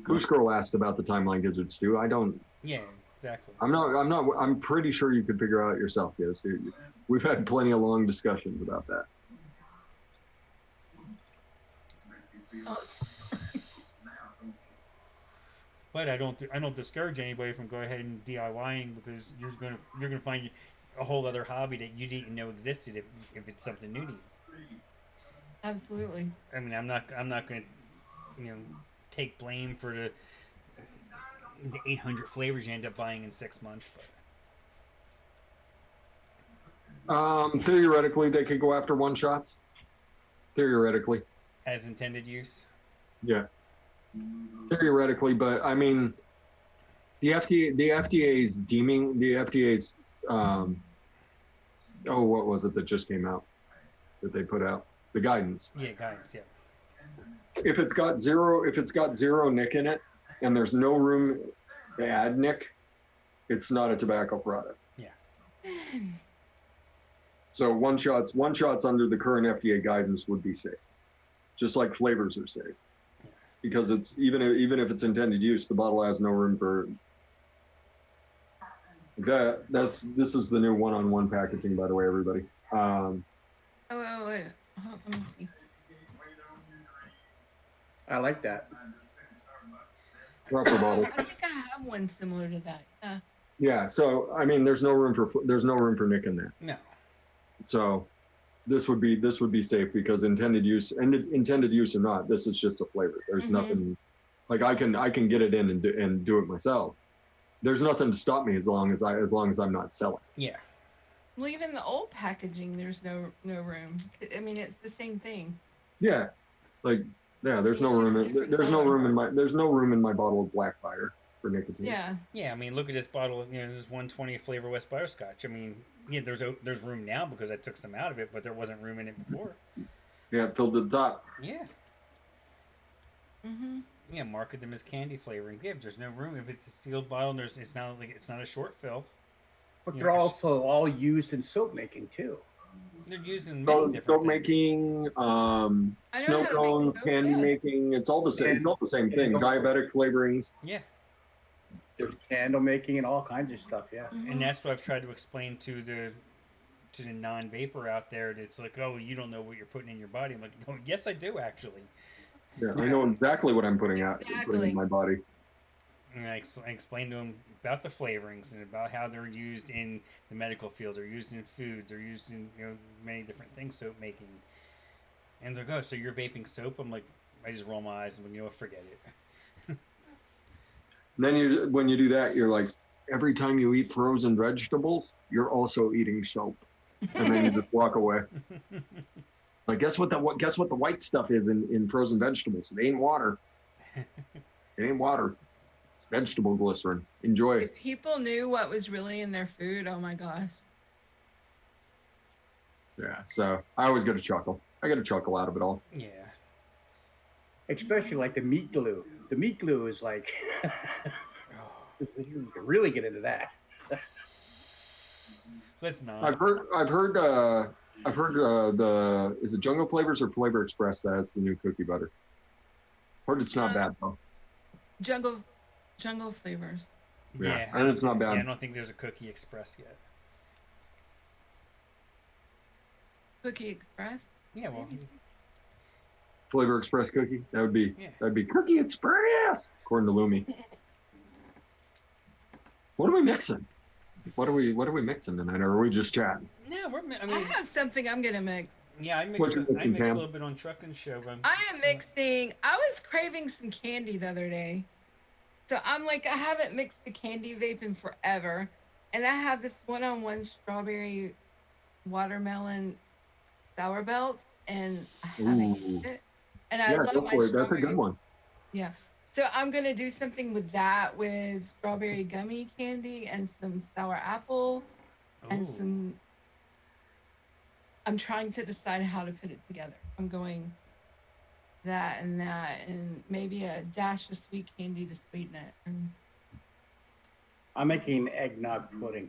Goose Girl asked about the timeline gizzards too. I don't. Yeah, exactly. I'm pretty sure you could figure out yourself. Yes, we've had plenty of long discussions about that. But I don't discourage anybody from going ahead and DIYing, because you're gonna find a whole other hobby that you didn't know existed if it's something new to you. Absolutely. I mean, I'm not gonna take blame for the 800 flavors you end up buying in 6 months. But Theoretically, they could go after one shots. Theoretically. As intended use. Yeah. Theoretically, but I mean, the FDA's what was it that just came out that they put out? The guidance. Yeah, guidance. Yeah. If it's got zero nick in it, and there's no room to add nick, it's not a tobacco product. Yeah. So one shots under the current FDA guidance would be safe, just like flavors are safe, because it's even if it's intended use, the bottle has no room for that. This is the new one-on-one packaging, by the way, everybody. Wait. Let me see. I like that. Proper bottle. I think I have one similar to that. Yeah. So I mean, there's no room for nick in there. No. So this would be safe, because intended use or not, this is just a flavor. There's nothing, like I can get it in and do it myself. There's nothing to stop me as long as I'm not selling. Yeah. Well, even the old packaging, there's no room. I mean, it's the same thing. Yeah. There's no room in my bottle of Blackfire for nicotine. Yeah. Yeah, I mean, look at this bottle. This is 120 flavor West Butterscotch. I mean, yeah, there's room now because I took some out of it, but there wasn't room in it before. Yeah, it filled to the top. Yeah. Mhm. Yeah, market them as candy flavoring. Yeah, if there's no room, if it's a sealed bottle, it's not a short fill. But they're also all used in soap making too. They're used in many different soap things. making, snow cones, candy making. It's all the same. It's all the same thing. Diabetic flavorings. Yeah. There's candle making and all kinds of stuff. Yeah. And that's what I've tried to explain to the non-vapor out there. It's like, oh, you don't know what you're putting in your body. I'm like, oh, yes, I do actually. Yeah, I know exactly what I'm putting in my body. And I explained to them about the flavorings and about how they're used in the medical field. They're used in food. They're used in many different things, soap making. And they're go. So you're vaping soap? I'm like, I just roll my eyes and what, forget it. Then when you do that, you're like, every time you eat frozen vegetables, you're also eating soap, and then you just walk away. Like, guess what the white stuff is in frozen vegetables? It ain't water. It ain't water. It's vegetable glycerin. Enjoy. If people knew what was really in their food, oh my gosh. Yeah. So I always get a chuckle. I get a chuckle out of it all. Yeah. Especially like the meat glue. The meat glue is like, you can really get into that. Let's not. I've heard is it Jungle Flavors or Flavor Express that has the new cookie butter? Heard it's not bad though. Jungle flavors. Yeah, and it's not bad. Yeah, I don't think there's a Cookie Express yet. Cookie Express? Yeah, well, Flavor Express cookie. That'd be Cookie Express, according to Lumi. What are we mixing? What are we mixing tonight? Or are we just chatting? yeah, I have something I'm gonna mix. Yeah, I What mixed you a mixing, Pam? little bit on Truckin' Show. But I am mixing. I was craving some candy the other day, so I'm like, I haven't mixed the candy vape in forever, and I have this one-on-one strawberry watermelon sour belts, and I haven't used it. And I love go my for it. That's a strawberry. good one. Yeah. So I'm gonna do something with that, with strawberry gummy candy and some sour apple and some. I'm trying to decide how to put it together. I'm going that and maybe a dash of sweet candy to sweeten it. And... I'm making eggnog pudding.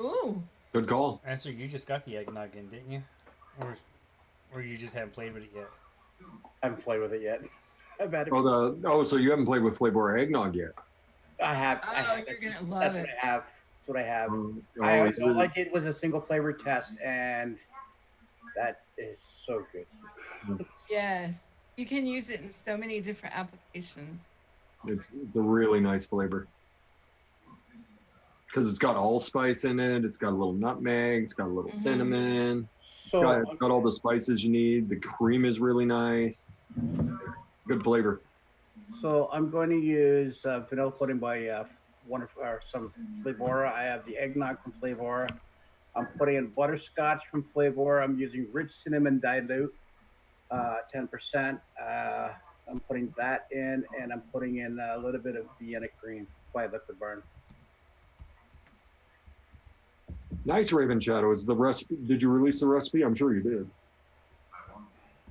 Ooh. Good call. And so you just got the eggnog in, didn't you? Or you just haven't played with it yet? I haven't played with it yet. I've had it. So you haven't played with Flavor Eggnog yet? I have. Oh, I have. you're gonna love That's it. what I have. That's what I have. Oh, All I did was a single flavor test, and that is so good. Yes. You can use it in so many different applications. It's a really nice flavor. Because it's got allspice in it. It's got a little nutmeg. It's got a little cinnamon. So It's got all the spices you need. The cream is really nice. Good flavor. So I'm going to use vanilla pudding by some Flavora. I have the eggnog from Flavora. I'm putting in butterscotch from Flavora. I'm using rich cinnamon dilute, 10%. I'm putting that in, and I'm putting in a little bit of Vienna cream by Liquid Barn. Nice, Raven Shadow. Is the recipe? Did you release the recipe? I'm sure you did.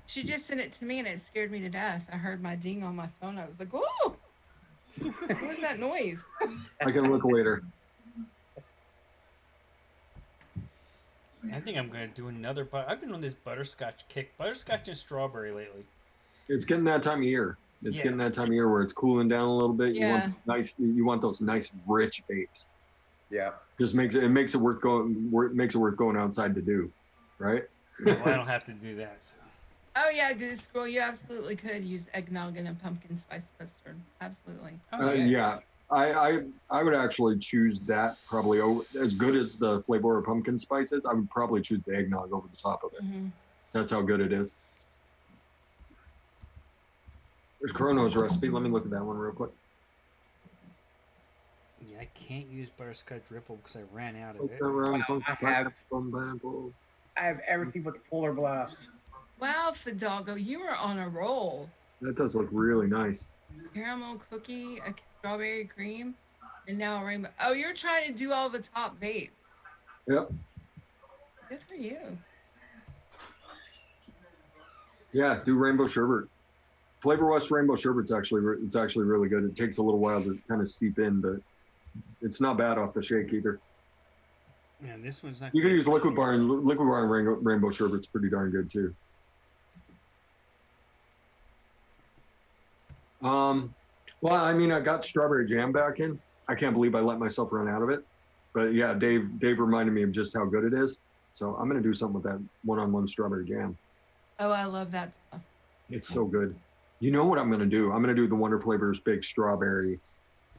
She just sent it to me and it scared me to death. I heard my ding on my phone. I was like, "Whoa! What was that noise?" I can look later. I think I'm gonna do another. I've been on this butterscotch kick. Butterscotch and strawberry lately. It's getting that time of year. It's getting that time of year where it's cooling down a little bit. Yeah. You want those nice rich vapes. Yeah. Just makes it worth going outside to do, right? Well, I don't have to do that. So. Oh yeah, Goose Squirrel, you absolutely could use eggnog and a pumpkin spice custard. Absolutely. Yeah. I would actually choose that probably over, as good as the Flavor of pumpkin spices. I would probably choose the eggnog over the top of it. Mm-hmm. That's how good it is. There's Chrono's recipe. Let me look at that one real quick. Yeah, I can't use butterscotch ripple because I ran out of it. I have everything but the Polar Blast. Wow, Fidalgo, you are on a roll. That does look really nice. Caramel cookie, a strawberry cream, and now a rainbow. Oh, you're trying to do all the top vape. Yep. Good for you. Yeah, do rainbow sherbet. Flavor West rainbow sherbet's actually really good. It takes a little while to kind of steep in, but it's not bad off the shake either. Yeah, this one's not. You can use Liquid Barn. Liquid Barn rainbow sherbet's pretty darn good too. Well, I mean, I got strawberry jam back in. I can't believe I let myself run out of it. But yeah, Dave reminded me of just how good it is. So I'm gonna do something with that one-on-one strawberry jam. Oh, I love that stuff. It's so good. You know what I'm gonna do? I'm gonna do the Wonder Flavors baked strawberry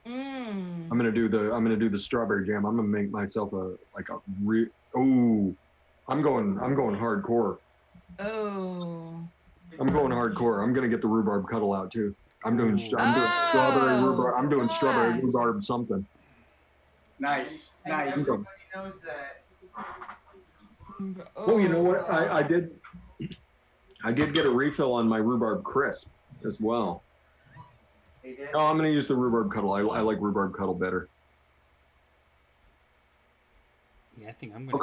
Mm. I'm gonna do the strawberry jam. I'm gonna make myself I'm going hardcore. Oh. I'm going hardcore. I'm gonna get the rhubarb cuddle out too. I'm doing Ooh. strawberry rhubarb. I'm doing strawberry gosh. rhubarb something. Nice, And nice. everybody knows that. Oh, you know what? Oh. I did get a refill on my rhubarb crisp as well. They did. Oh, I'm gonna use the rhubarb cuddle. I like rhubarb cuddle better. Yeah, I think I'm gonna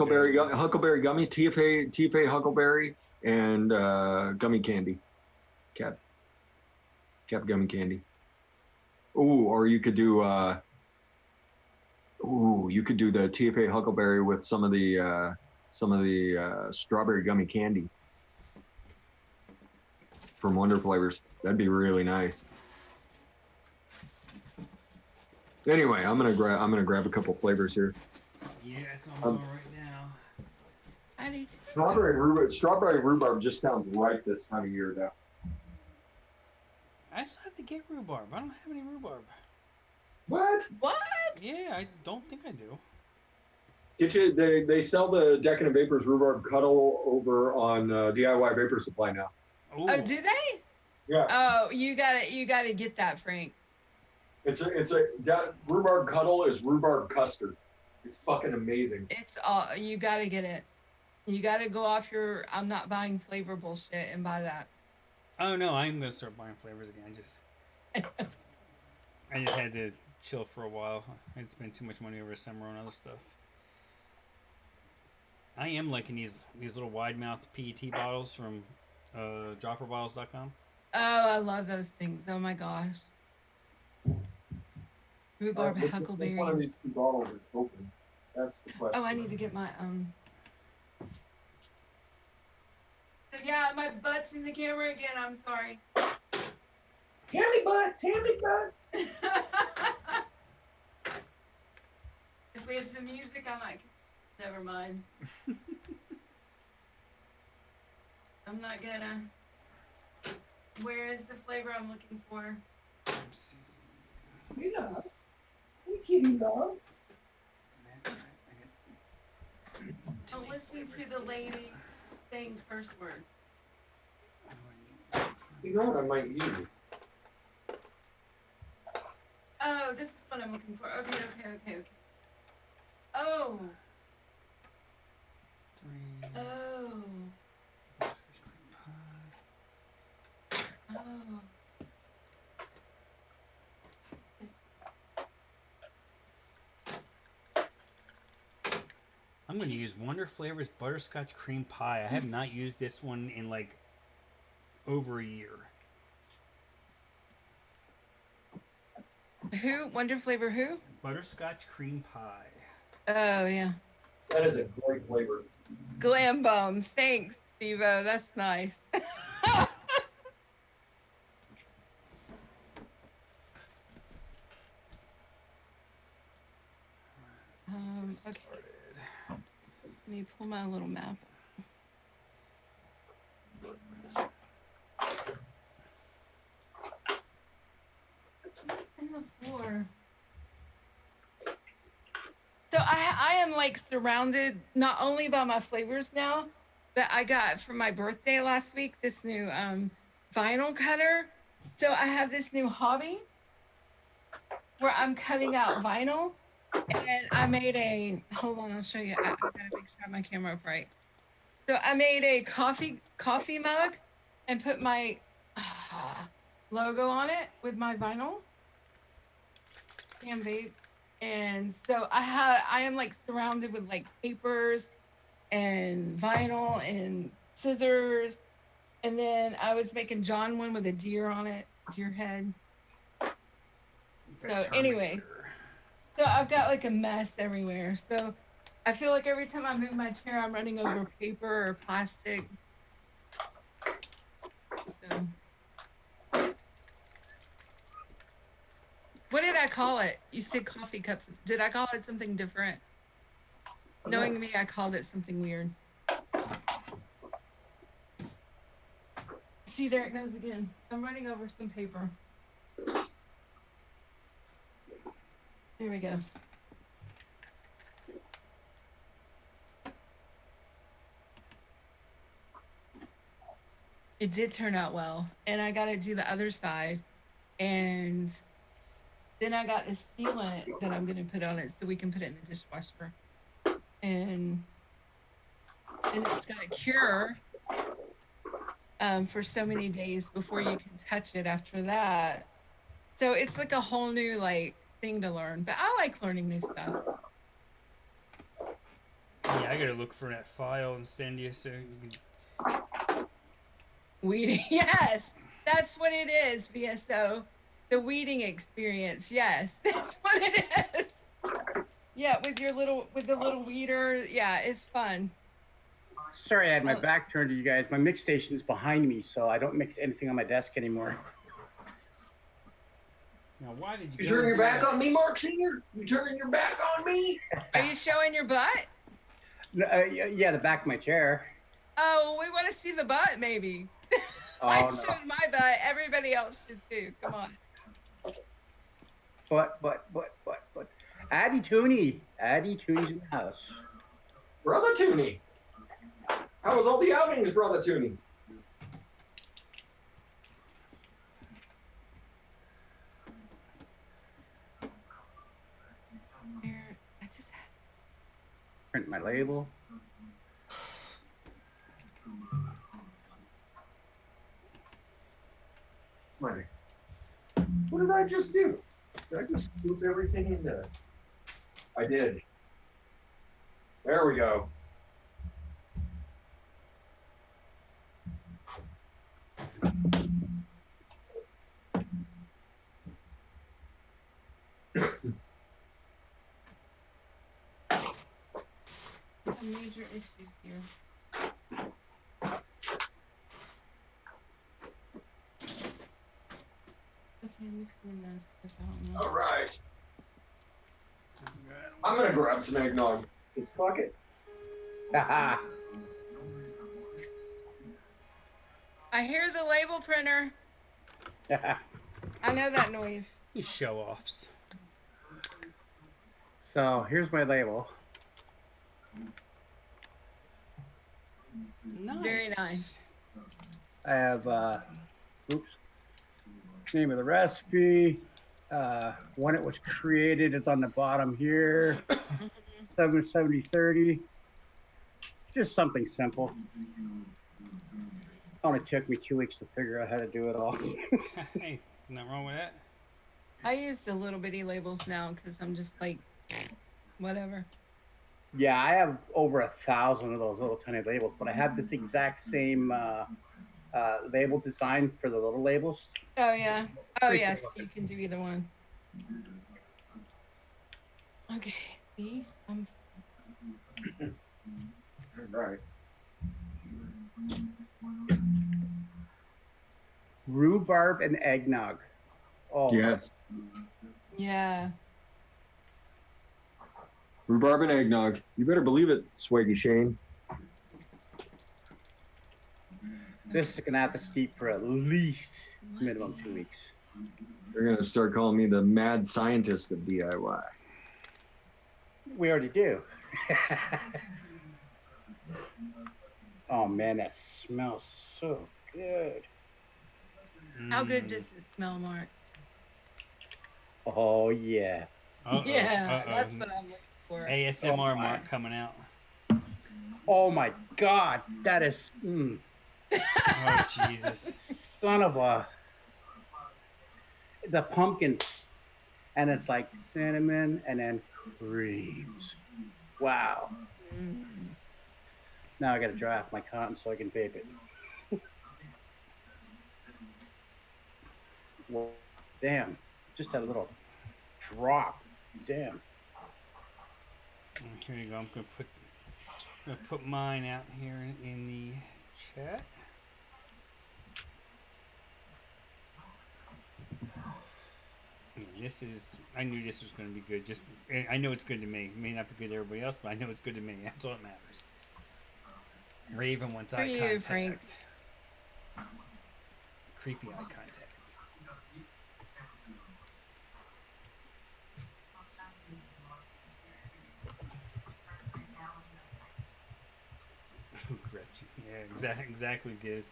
Huckleberry gummy, TFA huckleberry, and gummy candy, cap gummy candy. Ooh, or you could do the TFA huckleberry with some of the strawberry gummy candy from Wonder Flavors. That'd be really nice. Anyway, I'm gonna grab a couple flavors here. Yeah, that's what I'm doing right now. I need to. Strawberry rhubarb just sounds right this time of year, though. I just have to get rhubarb. I don't have any rhubarb. What? What? Yeah, I don't think I do. They sell the Decadent Vapors rhubarb cuddle over on DIY Vapor Supply now. Ooh. Oh, do they? Yeah, Oh, you gotta get that, Frank. rhubarb cuddle is rhubarb custard. It's fucking amazing. It's all you gotta get it. You gotta go off your I'm not buying flavor bullshit and buy that. Oh no, I'm gonna start buying flavors again. I just had to chill for a while. I'd spend too much money over the summer on other stuff. I am liking these little wide mouth PET bottles from dropperbottles.com. Oh, I love those things. Oh my gosh. Rhubarb Which one of huckleberry. these two bottles is open? That's the question. Oh, I need to get my So yeah, my butt's in the camera again. I'm sorry. Tammy butt. If we have some music, I might. Never mind. I'm not gonna. Where is the flavor I'm looking for? Let's see. Yeah. You kidding, dog? I'm listening to the lady saying curse words. You know what I might use? Oh, this is what I'm looking for. Okay. Oh. Oh. Oh. I'm going to use Wonder Flavors Butterscotch Cream Pie. I have not used this one in like over a year. Who? Wonder flavor who? Butterscotch Cream Pie. Oh, yeah. That is a great flavor. Glam Bum. Thanks, Stevo. That's nice. Okay. Let me pull my little map. In the floor. So I am like surrounded not only by my flavors now, but I got for my birthday last week this new vinyl cutter. So I have this new hobby where I'm cutting out vinyl, and I made a. Hold on, I'll show you. I gotta make sure I have my camera up right. So I made a coffee mug, and put my logo on it with my vinyl. Damn vape. And so I am like surrounded with like papers and vinyl and scissors. And then I was making John one with a deer on it, deer head. So anyway, so I've got like a mess everywhere. So I feel like every time I move my chair, I'm running over paper or plastic. So. What did I call it? You said coffee cup. Did I call it something different? Knowing me, I called it something weird. See, there it goes again. I'm running over some paper. There we go. It did turn out well, and I got to do the other side, and then I got this sealant that I'm gonna put on it so we can put it in the dishwasher, and it's got to cure for so many days before you can touch it after that. So it's like a whole new like thing to learn, but I like learning new stuff. Yeah, I gotta look for that file and send you so you can. Weeding, yes, that's what it is. VSO, the weeding experience. Yes, that's what it is. Yeah, with the little weeder. Yeah, it's fun. Sorry, I had my back turned to you guys. My mix station is behind me, so I don't mix anything on my desk anymore. Now, why did you? You go turning your do back that? on me, Mark Senior? You turning your back on me? Are you showing your butt? Yeah, the back of my chair. Oh, we want to see the butt, maybe. Oh, I no. showed my butt. Everybody else should too. Come on. But. Addie Tooney's in the house. Brother Tooney. How was all the outings, Brother Tooney? Here, I just had. Print my label. Money. What did I just do? Did I just scoop everything in there? I did. There we go. A major issue here. Okay, mixing this because I don't know. All right. I'm gonna grab some eggnog. Let's fuck it. Haha. I hear the label printer. I know that noise. You show offs. So here's my label. Nice. Very nice. I have name of the recipe. When it was created is on the bottom here. 77030. Just something simple. Only took me 2 weeks to figure out how to do it all. Hey, nothing wrong with that. I use the little bitty labels now because I'm just like, whatever. Yeah, I have over 1,000 of those little tiny labels, but I have this exact same label design for the little labels. Oh yeah. Oh Pretty yes, cool. you can do either one. Okay. See, I'm. All right. Rhubarb and eggnog. Oh, Yes. Yeah. Rhubarb and eggnog. You better believe it, Swaggy Shane. this is gonna have to steep for at least minimum 2 weeks. They're gonna start calling me the mad scientist of DIY. We already do. Oh man, that smells so good. How good does it smell, Mark? Oh yeah. Yeah, that's what I'm looking for. ASMR Oh, my. Mark coming out. Oh my God, that is Oh Jesus. son of a the pumpkin, and it's like cinnamon and then creams. Wow. Mm. Now I got to dry off my cotton so I can vape it. Well, damn, just a little drop. Damn. Here you go. I'm gonna put mine out here in the chat. Yeah, this is. I knew this was going to be good. Just, I know it's good to me. It may not be good to everybody else, but I know it's good to me. That's all that matters. Raven wants eye you, contact. Frank. Creepy eye contact. Yeah, exactly, Giz.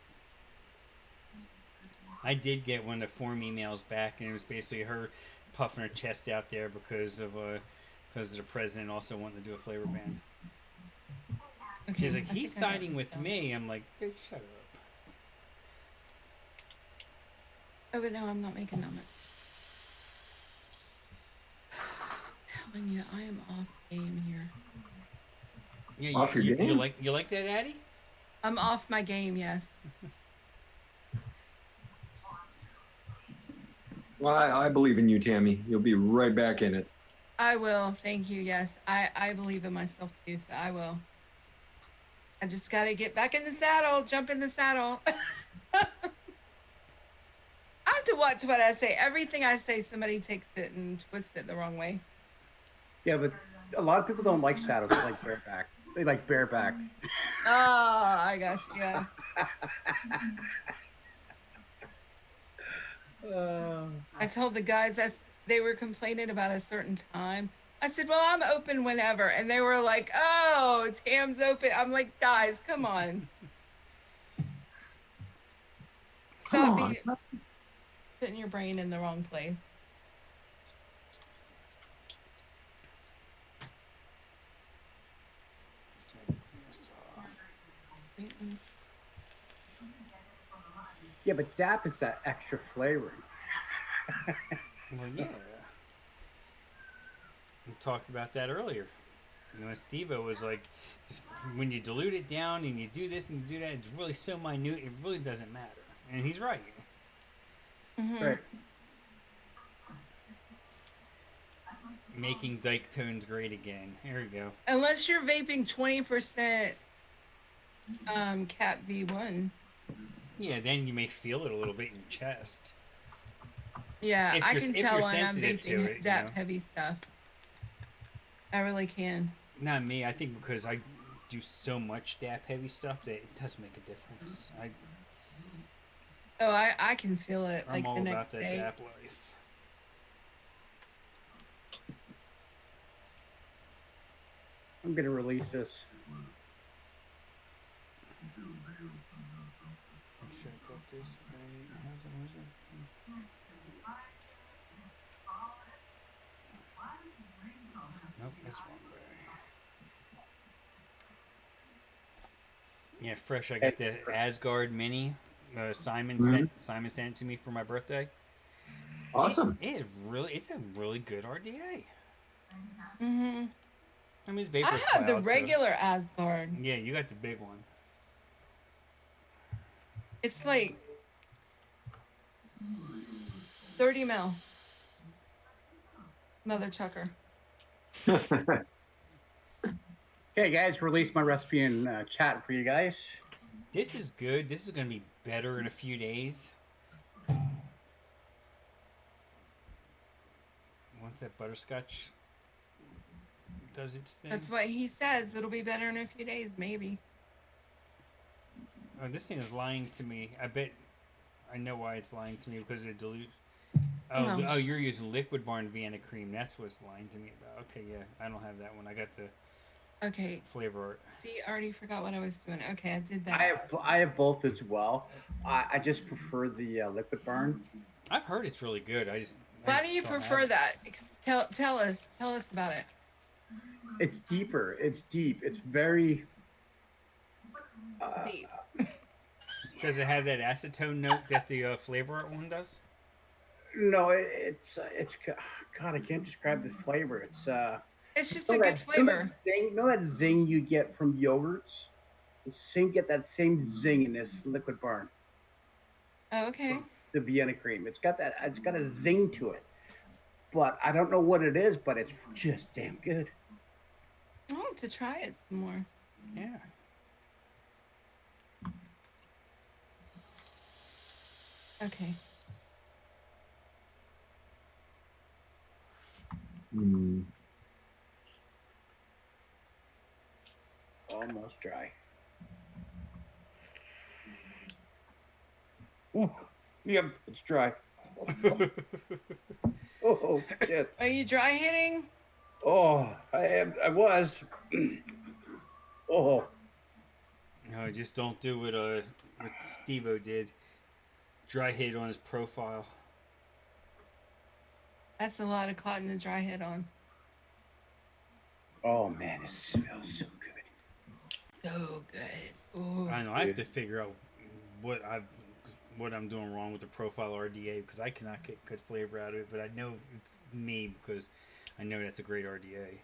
I did get one of the form emails back, and it was basically her puffing her chest out there because the president also wanting to do a flavor ban. Okay, She's like, I he's think I got siding this with down. me. I'm like, bitch, shut up. Oh, but no, I'm not making that much. I'm telling you, I am off game here. Yeah, Off your game? you like that, Addy? I'm off my game, yes. Well, I believe in you, Tammy. You'll be right back in it. I will. Thank you. Yes, I believe in myself too, so I will. I just got to get back in the saddle, jump in the saddle. I have to watch what I say. Everything I say, somebody takes it and twists it the wrong way. Yeah, but a lot of people don't like saddles. They like bareback. They like bareback. Oh, I got you. Yeah. I told the guys they were complaining about a certain time. I said, "Well, I'm open whenever," and they were like, "Oh, Tam's open." I'm like, "Guys, come on, Come stop on. being putting your brain in the wrong place." Yeah, but DAP is that extra flavoring. Well, yeah. We talked about that earlier. You know, Steve-O was like, just, when you dilute it down and you do this and you do that, it's really so minute, it really doesn't matter. And he's right. Mm-hmm. Right. Making Dyke tones great again. Here we go. Unless you're vaping 20% Cat V1. Yeah, then you may feel it a little bit in your chest. Yeah, I can If tell you're when I'm sensitive to vaping it, that heavy stuff. I really can. Not me. I think because I do so much DAP heavy stuff that it does make a difference. Oh, I can feel it I'm like all the about next that day. DAP life. I'm gonna release this. Should I put this right? How's it? Nope, that's wrong way. Yeah, fresh. I got the Asgard Mini. Mhm. Simon sent it to me for my birthday. Awesome. It's a really good RDA. Mm-hmm. I mean, it's I Vapor's have the Cloud, so regular Asgard. yeah, you got the big one. It's like 30 mil. Mother chucker. Okay, guys, release my recipe in chat for you guys. This is good. This is going to be better in a few days. Once that butterscotch does its thing. That's what he says. It'll be better in a few days, maybe. Oh, this thing is lying to me. I bet I know why it's lying to me because it dilutes. Ouch. Oh, you're using Liquid Barn Vienna cream. That's what's lying to me about. Okay, yeah, I don't have that one. I got the Okay. flavor art. See, I already forgot what I was doing. Okay, I did that. I have both as well. I just prefer the liquid burn. I've heard it's really good. I just Why do you prefer that? Tell us about it. It's deeper. It's deep. It's very. Deep. Does it have that acetone note that the flavor art one does? No, it's God. I can't describe the flavor. It's It's just a good flavor. Know that zing you get from yogurts? Get that same zing in this liquid burn. Oh, okay. The Vienna cream. It's got that. It's got a zing to it, but I don't know what it is. But it's just damn good. I want to try it some more. Yeah. Okay. Mm. Almost dry. Ooh, yep, it's dry. Oh shit. Are you dry hitting? Oh, I am. I was. Oh. No, just don't do what Steve-O did. Dry hit on his profile. That's a lot of cotton to dry head on. Oh man, it smells so good. So good. Ooh. I know. I have to figure out what I'm doing wrong with the profile RDA because I cannot get good flavor out of it. But I know it's me because I know that's a great RDA.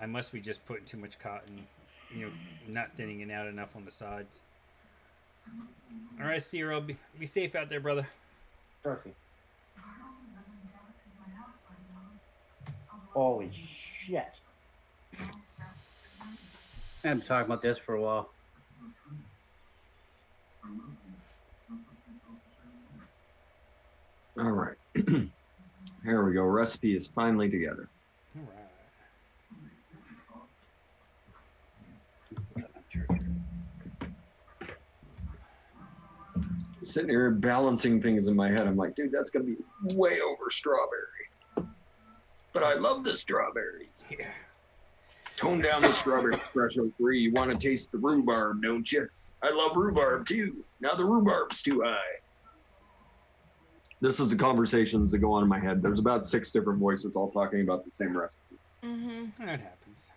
I must be just putting too much cotton, not thinning it out enough on the sides. All right, Cyril, be safe out there, brother. Turkey. Holy shit. I've been talking about this for a while. All right. Here we go. Recipe is finally together. All right. Sitting here balancing things in my head. I'm like, dude, that's going to be way over strawberry. But I love the strawberries. Yeah. Tone down the strawberry threshold 3. You want to taste the rhubarb, don't you? I love rhubarb too. Now the rhubarb's too high. This is the conversations that go on in my head. There's about 6 different voices all talking about the same recipe. Mm-hmm. That happens.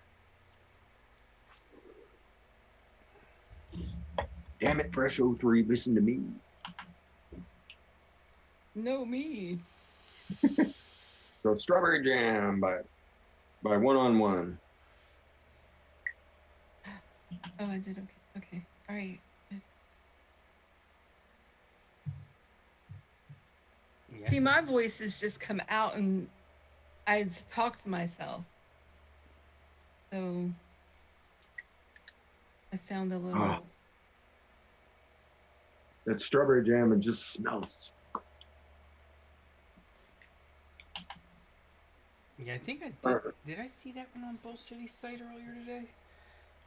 Damn it, Fresh 03, listen to me. No me. So Strawberry Jam by One on One. Oh, I did. Okay. Okay. All right. Yes. See, my voice has just come out and I talk to myself. So I sound a little. Oh. That Strawberry Jam, it just smells. Yeah, I think I did. Did I see that one on Bull City's site earlier today?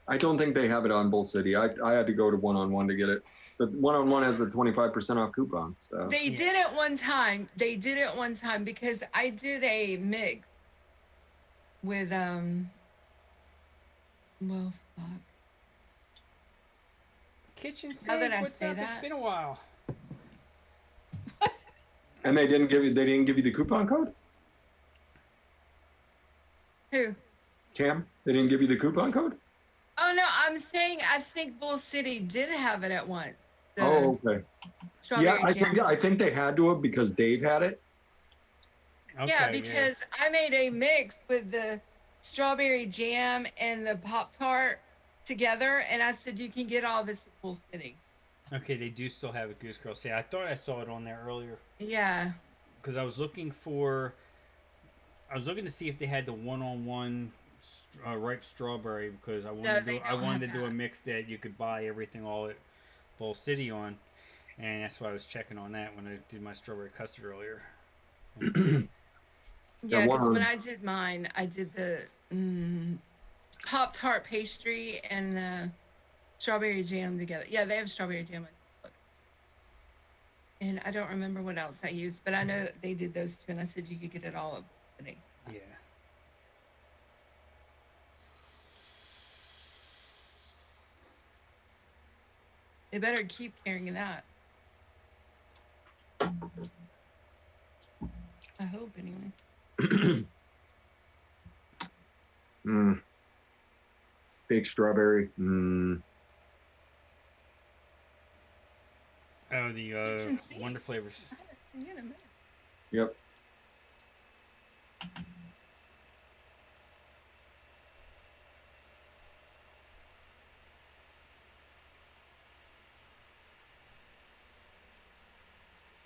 I don't think they have it on Bull City. I had to go to One on One to get it. But One on One has a 25% off coupon. So They did it one time. They did it one time because I did a mix with well, fuck. Kitchen Now sink. that I What's say up? It's that. been a while. and they didn't give you the coupon code? Who? Cam? They didn't give you the coupon code? Oh no, I'm saying I think Bull City did have it at once. The Oh, okay. Yeah, strawberry jam. I think they had to have because Dave had it. Okay, Yeah, because I made a mix with the strawberry jam and the Pop-Tart together, and I said you can get all this at Bull City. Okay, they do still have a Goose Girl. See, I thought I saw it on there earlier Yeah. because I was looking to see if they had the one-on-one ripe strawberry because I wanted to do a mix that you could buy everything all at Bull City on, and that's why I was checking on that when I did my strawberry custard earlier. Yeah, because when I did mine, I did the Pop-Tart pastry and the strawberry jam together. Yeah, they have strawberry jam. And I don't remember what else I used, but I know that they did those two, and I said you could get it all at Bull City. Yeah. They better keep carrying that. I hope, anyway. Fake strawberry. Oh, the Wonder Flavors. Yep.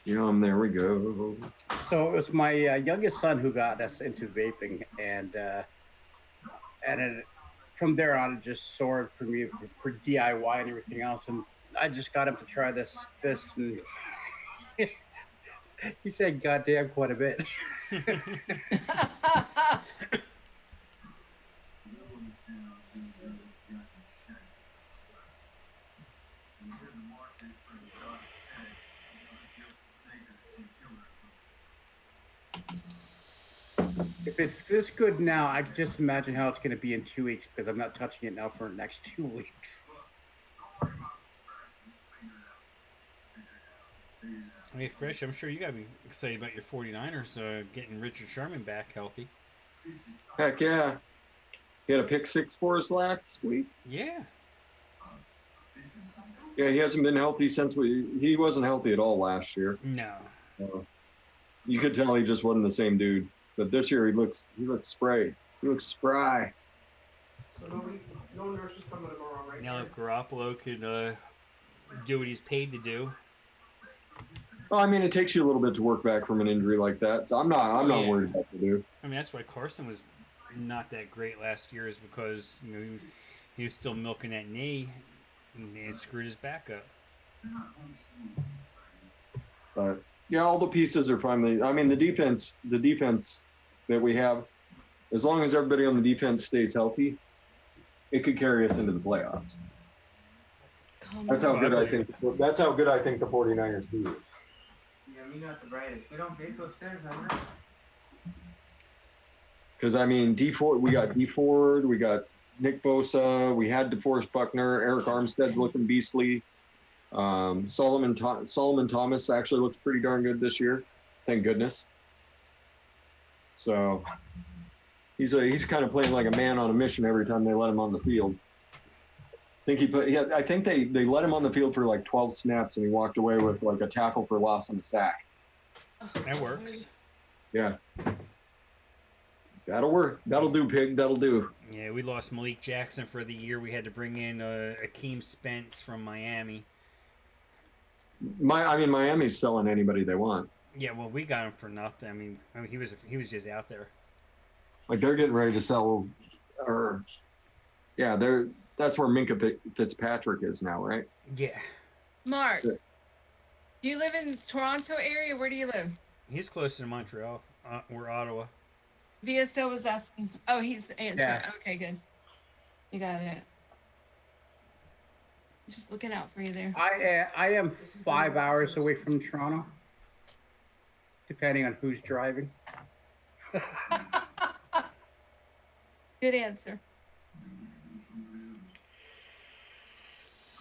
Yum, there we go. So it was my youngest son who got us into vaping, and from there on, it just soared for me for DIY and everything else. And I just got him to try this, and he said, "Goddamn, quite a bit." If it's this good now, I can just imagine how it's going to be in 2 weeks because I'm not touching it now for the next 2 weeks. Hey, Fresh, I'm sure you got to be excited about your 49ers getting Richard Sherman back healthy. Heck yeah. He had a pick six for us last week. Yeah. Yeah, he hasn't been healthy since he wasn't healthy at all last year. No. You could tell he just wasn't the same dude. But this year he looks spry. He looks spry. So no nurses coming tomorrow, right? Now if Garoppolo could do what he's paid to do. Well, I mean, it takes you a little bit to work back from an injury like that. So I'm not yeah. worried about the dude. I mean, that's why Carson was not that great last year, is because he was still milking that knee, and it screwed his back up. But yeah, all the pieces are finally. I mean, the defense that we have, as long as everybody on the defense stays healthy, it could carry us into the playoffs. That's how good I think. That's how good I think the 49ers do. Yeah, me not the brightest. We don't vape upstairs, remember? Because I mean, we got D Ford, we got Nick Bosa, we had DeForest Buckner, Eric Armstead looking beastly. Solomon Thomas actually looked pretty darn good this year, thank goodness. So he's kind of playing like a man on a mission every time they let him on the field. I think they let him on the field for like 12 snaps and he walked away with like a tackle for loss and a sack. That works. Yeah. That'll work. That'll do, Pig. That'll do. Yeah, we lost Malik Jackson for the year. We had to bring in Akeem Spence from Miami. Miami's selling anybody they want. Yeah, well, we got him for nothing. I mean, he was just out there. Like they're getting ready to sell, that's where Minka Fitzpatrick is now, right? Yeah. Mark, do you live in Toronto area? Where do you live? He's closer to Montreal or Ottawa. VSO was asking. Oh, he's answering. Yeah. Okay, good. You got it. Just looking out for you there. I am 5 hours away from Toronto, depending on who's driving. Good answer.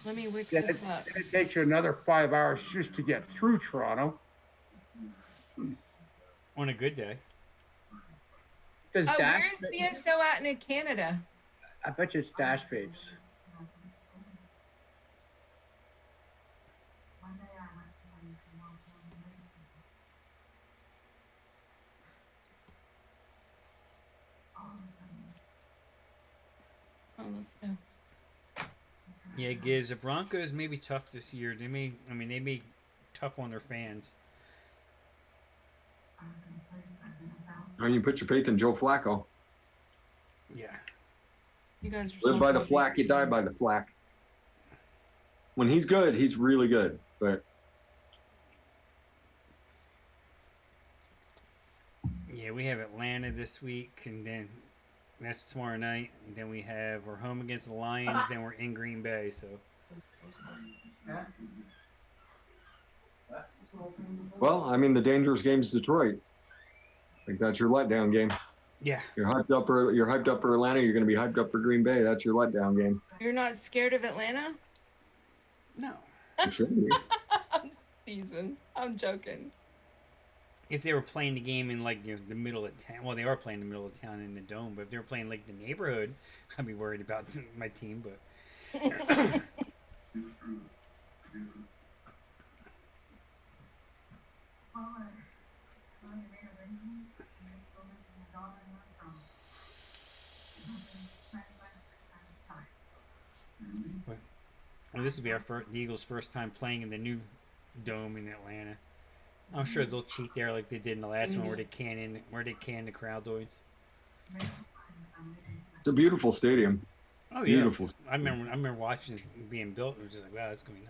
Let me wake this up. It takes you another 5 hours just to get through Toronto. On a good day. Does Oh, Dash? where's VSO at in Canada? I bet you it's Dash Babes. Oh, let's go. Yeah, Giz, the Broncos may be tough this year. They may be tough on their fans. I mean, you put your faith in Joe Flacco. Yeah. You guys are Live by the flack, you die by the flack. When he's good, he's really good. But Yeah, we have Atlanta this week, and then that's tomorrow night. And then we're home against the Lions, then we're in Green Bay. So well, I mean, the dangerous game's Detroit. Like that's your letdown game. yeah, You're hyped up for Atlanta. You're going to be hyped up for Green Bay. That's your letdown game. You're not scared of Atlanta? no. You shouldn't be. Season. I'm joking. If they were playing the game in like the middle of town, well, they are playing the middle of town in the dome. But if they were playing like the neighborhood, I'd be worried about my team. But well, this will be the Eagles' first time playing in the new dome in Atlanta. I'm sure they'll cheat there like they did in the last one, where they can the Crowdoids. It's a beautiful stadium. Oh yeah, Beautiful. I remember watching it being built. It was just like, wow, that's gonna be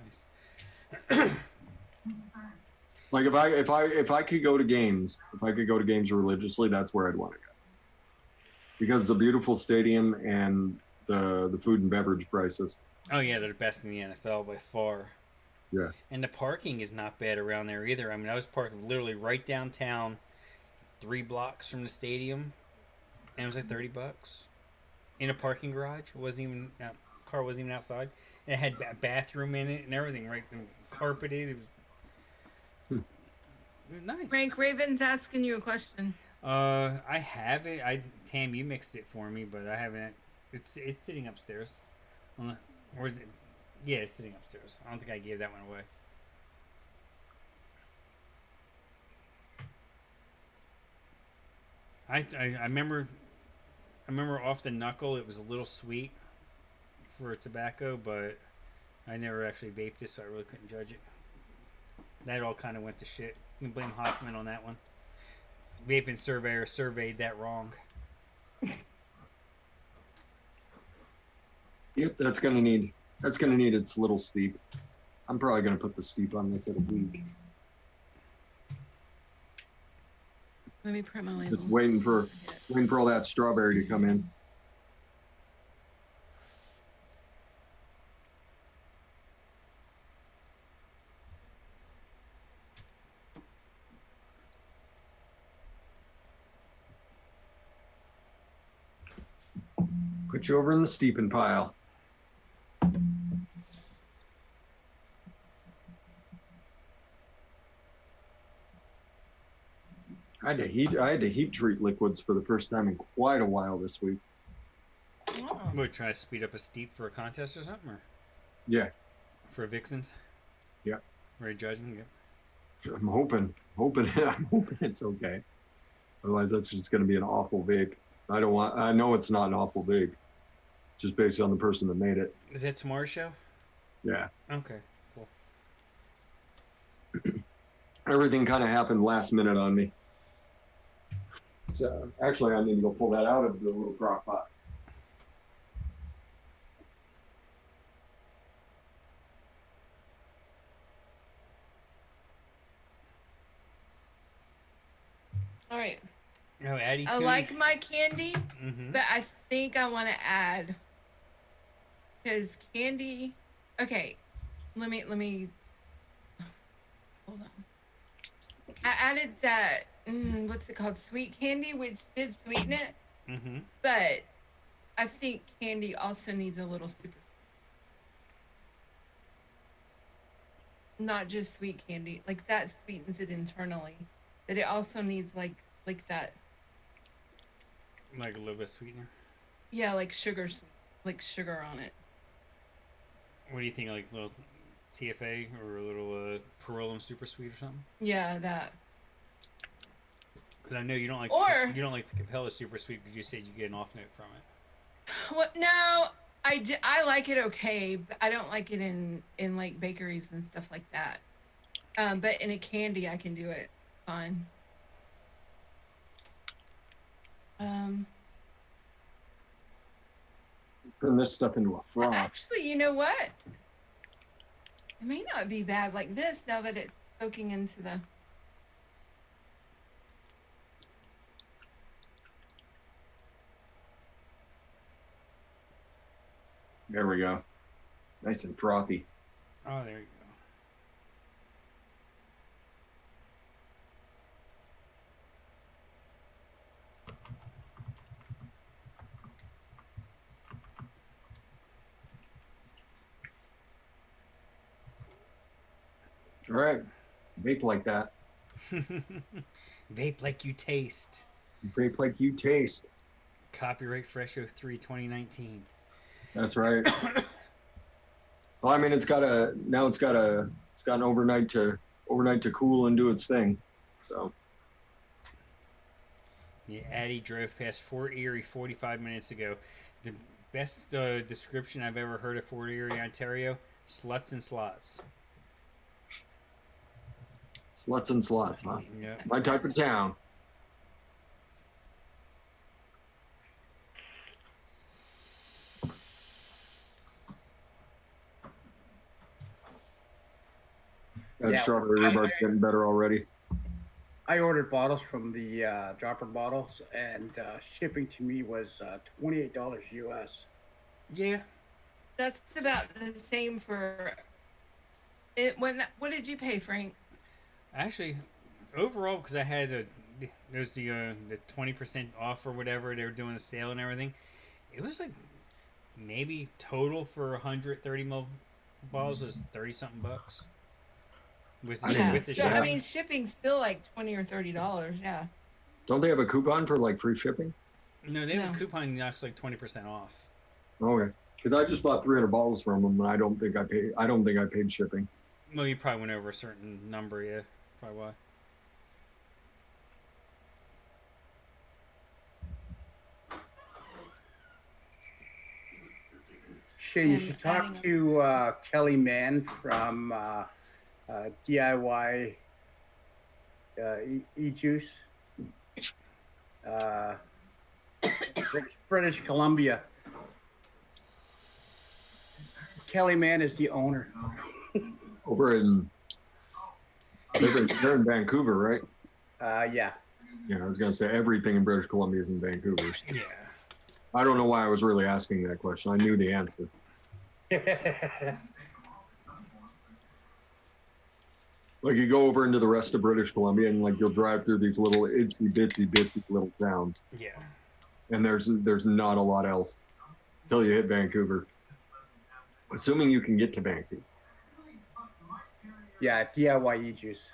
nice. Like if I could go to games, religiously, that's where I'd want to go. Because it's a beautiful stadium and the food and beverage prices. Oh yeah, they're the best in the NFL by far. Yeah. And the parking is not bad around there either. I mean, I was parked literally right downtown, 3 blocks from the stadium, and it was like $30 in a parking garage. It wasn't even car wasn't even outside. And it had a bathroom in it and everything, right? And carpeted. It was Nice. Frank Raven's asking you a question. I have it. Tam, you mixed it for me, but I haven't. It's sitting upstairs. Or is it? Yeah, it's sitting upstairs. I don't think I gave that one away. I remember off the knuckle it was a little sweet for tobacco, but I never actually vaped it, so I really couldn't judge it. That all kind of went to shit. You can blame Hoffman on that one. Vaping surveyor surveyed that wrong. Yep, that's gonna need its little steep. I'm probably gonna put the steep on this at a week. Let me print my label. Just waiting for all that strawberry to come in. Put you over in the steeping pile. I had to heat treat liquids for the first time in quite a while this week. Oh. We're trying to speed up a steep for a contest or something, or Yeah, for Vixens. yeah. Very judging. Yeah. I'm hoping it's okay. Otherwise, that's just going to be an awful vape. I know it's not an awful vape, just based on the person that made it. Is that tomorrow's show? Yeah. Okay. Cool. Everything kind of happened last minute on me. So actually, I need to go pull that out of the little crock pot. All right. Oh, Addie I too. like my candy, Mm-hmm. but I think I want to add because candy. Okay, let me hold on. I added that what's it called, sweet candy, which did sweeten it, Mm-hmm. but I think candy also needs a little super. Not just sweet candy, like that sweetens it internally, but it also needs like that. Like a little bit sweetener. Yeah, like sugar on it. What do you think? Like a little TFA or a little Perolum super sweet or something? Yeah, that. Because I know you don't like Or- you don't like the Capella super sweet because you said you get an off note from it. What? No, I like it okay, but I don't like it in like bakeries and stuff like that. But in a candy, I can do it fine. Turn this stuff into a froth. Actually, you know what? It may not be bad like this now that it's soaking into the. There we go. Nice and frothy. Oh, there you All right. Vape like that. go. Vape like you taste. Vape like you taste. Copyright Fresh 03 2019. That's right. Well, I mean, it's got an overnight to cool and do its thing. So Yeah, Addie drove past Fort Erie 45 minutes ago. The best description I've ever heard of Fort Erie, Ontario: sluts and slots. sluts and slots, huh? Yep. My type of town. That Yeah, strawberry rhubarb's getting better already. I ordered bottles from the dropper bottles, and shipping to me was $28 US. Yeah. That's about the same for. It when what did you pay, Frank? Actually, overall, because I had there's the 20% off or whatever, they were doing a sale and everything. It was like maybe total for 130 ml bottles was 30 something bucks. with Yeah. with the So I shipping. mean, shipping's still like $20 or $30. Yeah. Don't they have a coupon for like free shipping? No, they have No. a coupon that knocks like 20% off. Okay, because I just bought 300 bottles from them, and I don't think I paid. I don't think I paid shipping. Well, you probably went over a certain number, yeah. Probably why. Shane, you I'm should adding talk a- to Kelly Mann from DIY E-Juice, uh, British Columbia. Kelly Mann is the owner. Over in they're in Vancouver, right? Yeah. Yeah, I was gonna say everything in British Columbia is in Vancouver. Yeah. I don't know why I was really asking that question. I knew the answer. Like you go over into the rest of British Columbia and like you'll drive through these little itsy bitsy little towns, Yeah. and there's not a lot else until you hit Vancouver. Assuming you can get to Vancouver. Yeah, DIY E-Juice.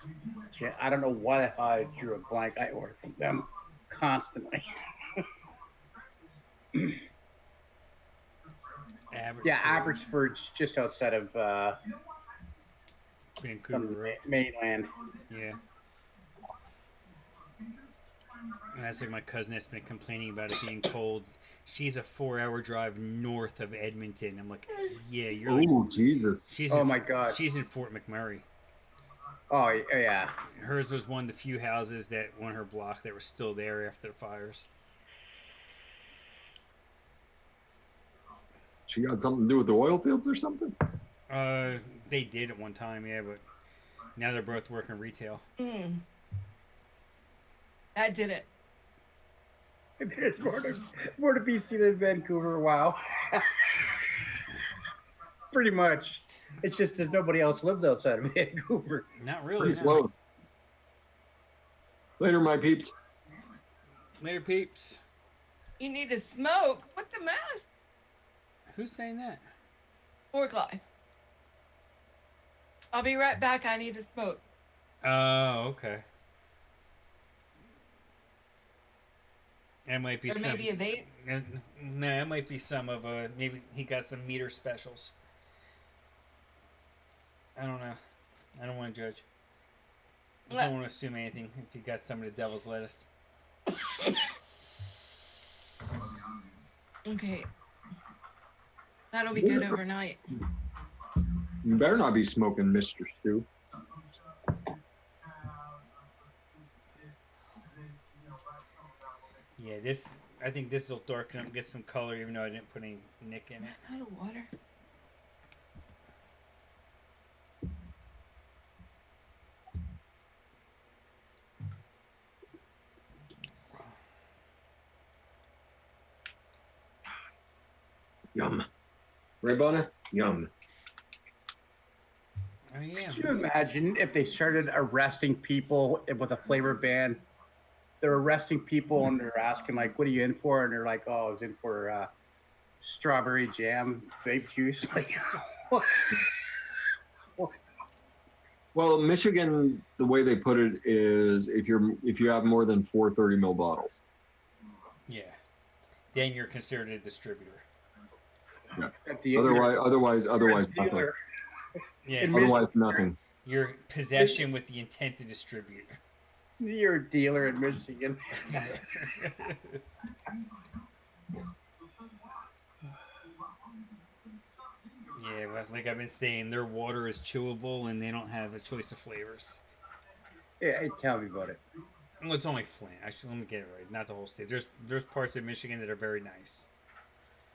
Yeah, I don't know why I drew a blank. I order from them constantly. Yeah, Abbotsford's just outside of Vancouver, right? mainland. Yeah. And that's like my cousin has been complaining about it being cold. She's a 4-hour drive north of Edmonton. I'm like, yeah, you're like, Oh Jesus! Oh my God. She's in Fort McMurray. Oh yeah. Hers was one of the few houses that on her block that were still there after the fires. She got something to do with the oil fields or something? They did at one time, yeah, but now they're both working retail. That did it. There's more to BC than Vancouver. Wow. Pretty much. It's just that nobody else lives outside of Vancouver. Not really. Pretty No. close. Later, my peeps. Later, peeps. You need to smoke. What the mess? Who's saying that? 4 o'clock. I'll be right back. I need to smoke. Oh, okay. That might be Or some. maybe a vape. No, it might be some of a. Maybe he got some meter specials. I don't know. I don't want to judge. I don't want to assume anything if you got some of the devil's lettuce. Okay. That'll be good overnight. You better not be smoking Mr. Stu. Yeah, this. I think this will darken up, get some color, even though I didn't put any nick in it. Out of water. Yum. Right, Bona? Yum. Oh yeah. Could you imagine if they started arresting people with a flavor ban? They're arresting people and they're asking like, "What are you in for?" And they're like, "Oh, I was in for strawberry jam vape juice." Like, what? Well, Michigan, the way they put it is if you have more than 4 30 ml bottles. Yeah. Then you're considered a distributor. Otherwise nothing. Dealer. Yeah. In Otherwise nothing. Your possession with the intent to distribute. You're a dealer in Michigan. Yeah, but like I've been saying, their water is chewable and they don't have a choice of flavors. Yeah, hey, tell me about it. Well, it's only Flint. Actually, let me get it right. Not the whole state. There's parts of Michigan that are very nice.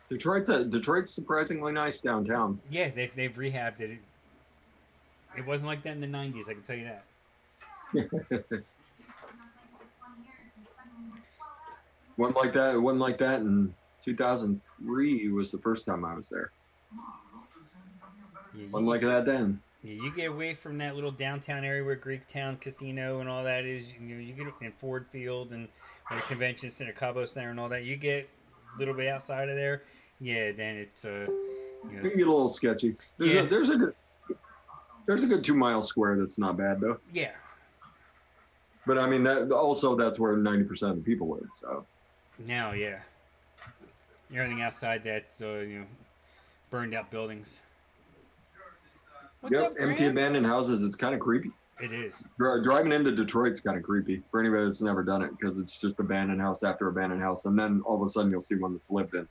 Detroit's surprisingly nice downtown. Yeah, they've rehabbed it. It wasn't like that in the '90s. I can tell you that. Wasn't like that in 2003 was the first time I was there. Yeah, Wasn't like that then. Yeah, you get away from that little downtown area where Greektown Casino and all that is. You get in Ford Field and where the convention center, Cabo Center, and all that. You get a little bit outside of there. Yeah, then it's You can get a little sketchy. There's Yeah. a There's a good 2 mile square that's not bad though. Yeah. But I mean that's where 90% of the people live. So Now, yeah. Everything outside that's burned out buildings. What's yep, up, empty Graham? abandoned houses. It's kind of creepy. It is. Driving into Detroit's kind of creepy for anybody that's never done it because it's just abandoned house after abandoned house, and then all of a sudden you'll see one that's lived in.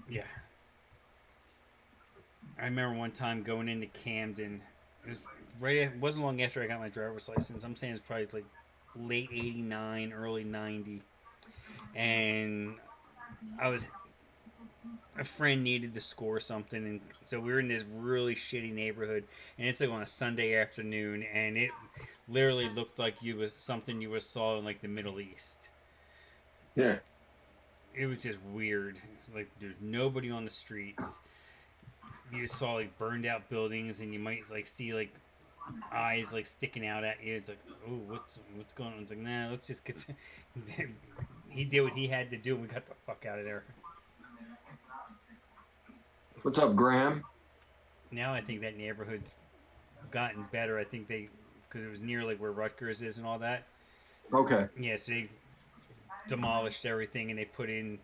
Yeah. I remember one time going into Camden. It wasn't long after I got my driver's license. I'm saying it's probably like late '89, early '90, and I was a friend needed to score something, and so we were in this really shitty neighborhood, and it's like on a Sunday afternoon, and it literally looked like something you would saw in like the Middle East. Yeah. It was just weird. Like there's nobody on the streets. You saw like burned out buildings, and you might like see like eyes like sticking out at you. It's like, oh, what's going on? It's like, nah, let's just get. He did what he had to do, and we got the fuck out of there. What's up, Graham? Now I think that neighborhood's gotten better. I think because it was near like where Rutgers is and all that. Okay. Yeah, so they demolished everything and they put in,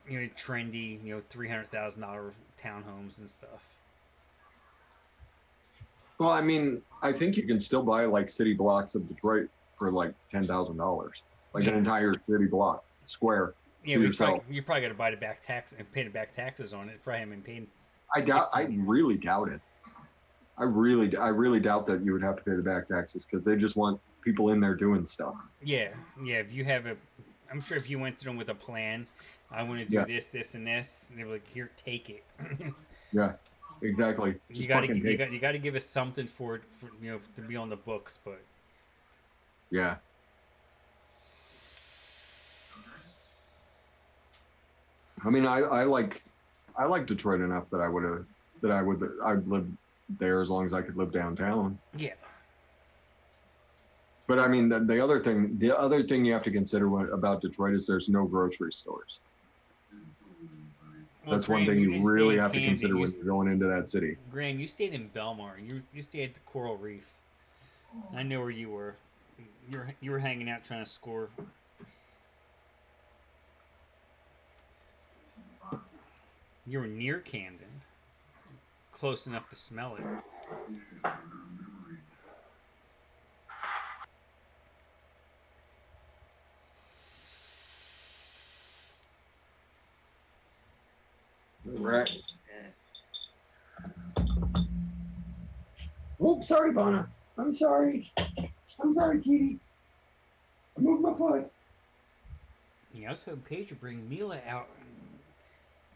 trendy, $300,000 townhomes and stuff. Well, I mean, I think you can still buy like city blocks of Detroit for like $10,000, like an entire city block square. Yeah, you probably got to buy the back tax and pay the back taxes on it. Probably haven't paid. I really doubt it. I really doubt that you would have to pay the back taxes because they just want people in there doing stuff. Yeah. If you have I'm sure if you went to them with a plan, I want to do this, this, and this, and they were like, "Here, take it." Yeah, exactly. You got to give us something for it, to be on the books, but. Yeah. I mean, I like Detroit enough that I'd live there as long as I could live downtown. Yeah. But I mean, the other thing you have to consider about Detroit is there's no grocery stores. Well, that's Graham, one thing you really have to Camden. consider when you're going into that city. Graham, you stayed in Belmar. You stayed at the Coral Reef. I know where you were. You were hanging out trying to score. You were near Camden, close enough to smell it. Right. Whoops, sorry, Bona. I'm sorry. I'm sorry, Kitty. I moved my foot. Yeah, I was hoping Paige would bring Mila out and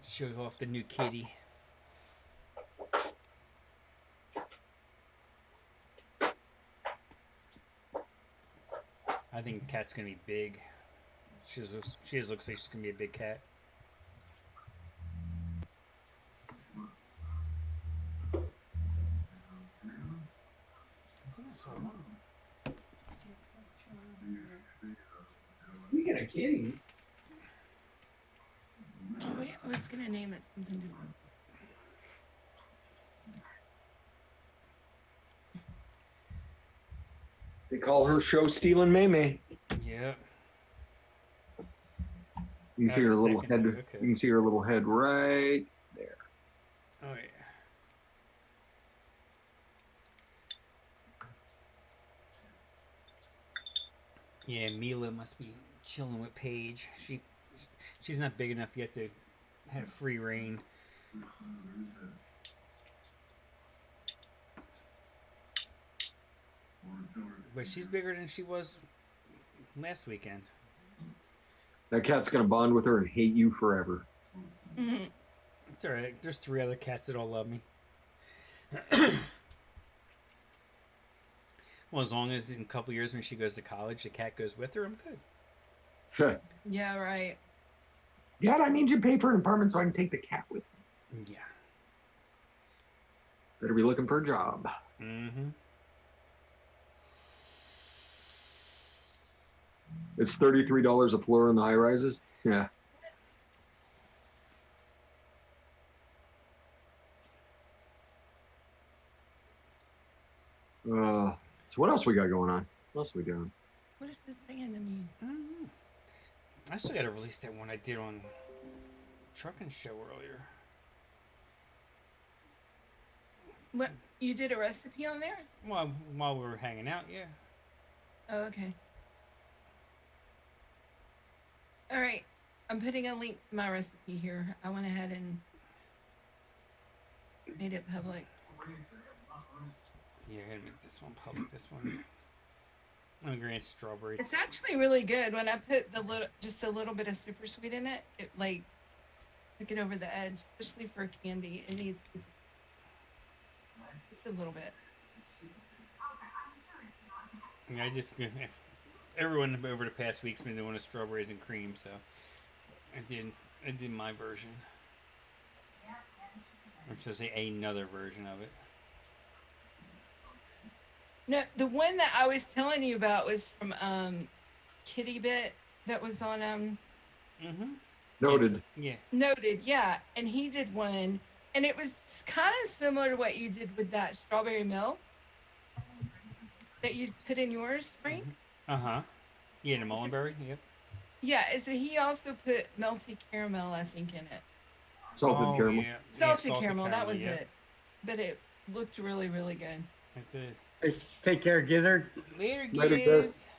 show off the new kitty. I think the cat's gonna be big. She just looks like she's gonna be a big cat. Speaking of kitties, Oh wait, I was gonna name it something different. They call her show stealing Maymay. Yeah. You can see her little head. Okay. You can see her little head right there. Oh yeah. Yeah, Mila must be chilling with Paige. She's not big enough yet to have free reign. But she's bigger than she was last weekend. That cat's gonna bond with her and hate you forever. Mm-hmm. It's alright. There's 3 other cats that all love me. Well, as long as in a couple years when she goes to college, the cat goes with her, I'm good. Yeah, right. Dad, I need you to pay for an apartment so I can take the cat with me. Yeah. Better be looking for a job. Mm-hmm. It's $33 a floor in the high rises. Yeah. So what else we got going on? What else we got? What is this saying to me? I still got to release that one I did on Trucking Show earlier. What, you did a recipe on there? While we were hanging out, yeah. Oh, okay. All right. I'm putting a link to my recipe here. I went ahead and made it public. Yeah, I gotta make this one public. This one. I'm gonna get strawberries. It's actually really good. When I put just a little bit of super sweet in it, it like took it over the edge, especially for candy. It needs just a little bit. Yeah, everyone over the past week's been doing a strawberries and cream, so I did my version, which is another version of it. No, the one that I was telling you about was from Kitty Bit that was on Noted. Yeah. Noted, yeah. And he did one and it was kind of similar to what you did with that strawberry milk that you put in yours, Frank. Uh-huh. Yeah, the Mullenberry, yep. Yeah, so he also put melted caramel, I think, in it. Salted caramel. Yeah. Salted caramel, that was yeah. it. But it looked really, really good. It did. Hey, take care, Gizzard. Later, Later, Giz. Giz.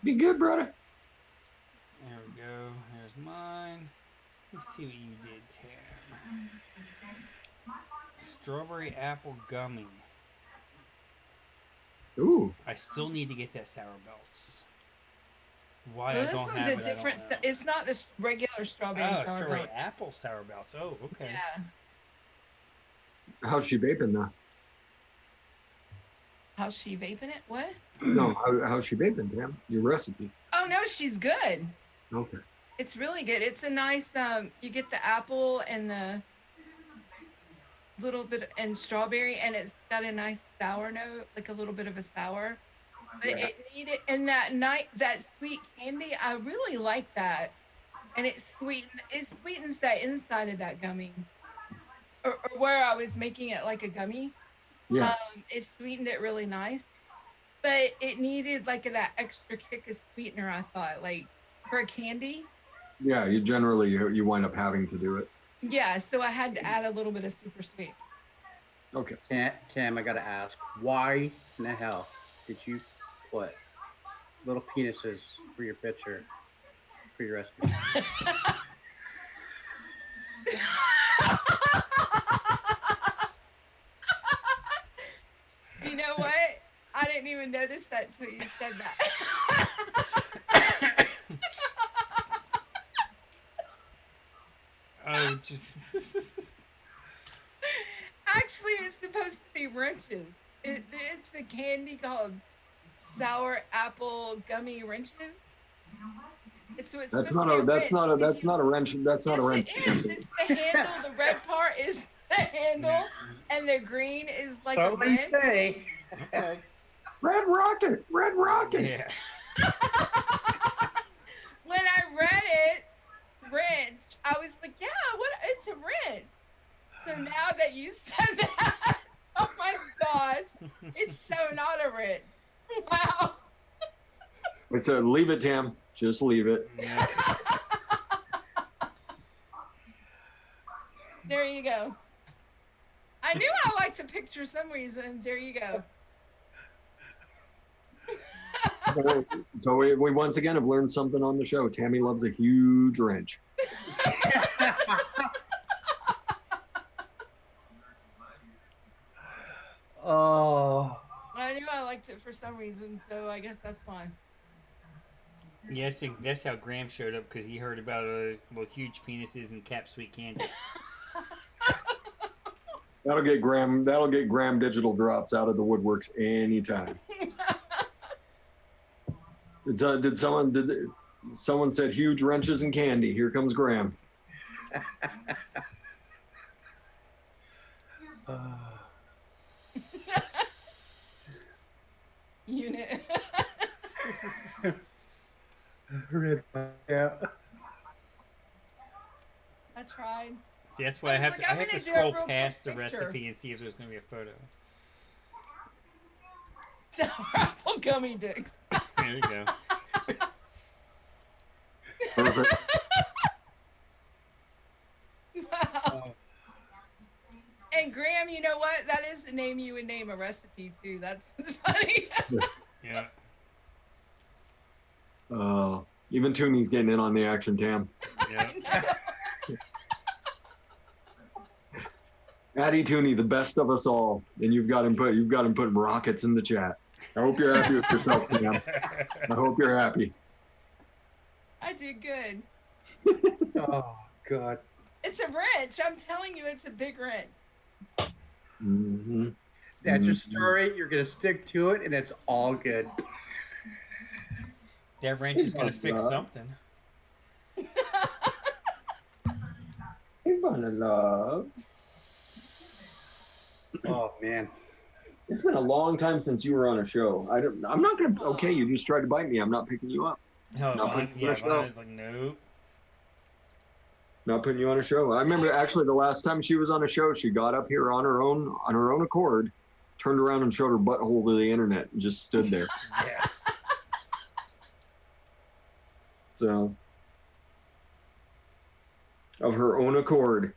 Be good, brother. There we go. There's mine. Let's see what you did, Tam. Strawberry apple gummy. Ooh. I still need to get that Sour Belts. Why Well, I this don't one's have a it, different. I don't know. It's not this regular strawberry Oh, sour strawberry Belt. apple Sour Belts. Oh, okay. Yeah. How's she vaping now? How's she vaping it? What? No, how's she vaping, Tam? Your recipe. Oh no, she's good. Okay. It's really good. It's a nice. You get the apple and the little bit and strawberry, and it's got a nice sour note, like a little bit of a sour. But it needed, and that sweet candy, I really like that, and it sweetens that inside of that gummy, or where I was making it like a gummy. Yeah. It sweetened it really nice, but it needed like that extra kick of sweetener. I thought, like for a candy. Yeah. You generally you wind up having to do it. Yeah, so I had to add a little bit of super sweet. Okay. Tam, I gotta ask, why in the hell did you put little penises for your picture for your recipe? You know what? I didn't even notice that until you said that. Oh, just. Actually, it's supposed to be wrenches. It's a candy called sour apple gummy wrenches. That's not a wrench. That's not a wrench. That's not a wrench. It is. It's the handle. The red part is the handle, and the green is like a Totally wrench. say. Okay. Red Rocket. Red Rocket. Yeah. When I read it, wrench, I was like, yeah, what? It's a wrench. So now that you said that, oh my gosh, it's so not a wrench. Wow. I said, leave it, Tam. Just leave it. Yeah. There you go. I knew I liked the picture for some reason. There you go. So we once again have learned something on the show. Tammy loves a huge wrench. Oh. I knew I liked it for some reason, so I guess that's why. Yes, that's how Graham showed up because he heard about huge penises and cap sweet candy. That'll get Graham digital drops out of the woodworks anytime. Did someone said huge wrenches and candy? Here comes Graham. Unit. Yeah. I tried. See, that's why I have to scroll past the recipe and see if there's going to be a photo. Sour apple gummy dicks. There you go. Perfect. Wow. And Graham, you know what? That is the name you would name a recipe too. That's what's funny. Yeah. Even Tooney's getting in on the action, Tam. Yeah. Addy Tooney, the best of us all, and you've got him putting rockets in the chat. I hope you're happy with yourself, Tam. I hope you're happy. I did good. Oh God. It's a wrench. I'm telling you, it's a big wrench. Mm-hmm. That's your story. You're gonna stick to it, and it's all good. That wrench is gonna fix something. Hey, Bunny Love. Oh man. It's been a long time since you were on a show. I'm not gonna. Okay, you just tried to bite me. I'm not picking you up. Oh, Not Von, putting you on yeah, a show. Von is like, nope. Not putting you on a show. I remember actually the last time she was on a show, she got up here on her own accord, turned around and showed her butthole to the internet, and just stood there. Yes. So, of her own accord.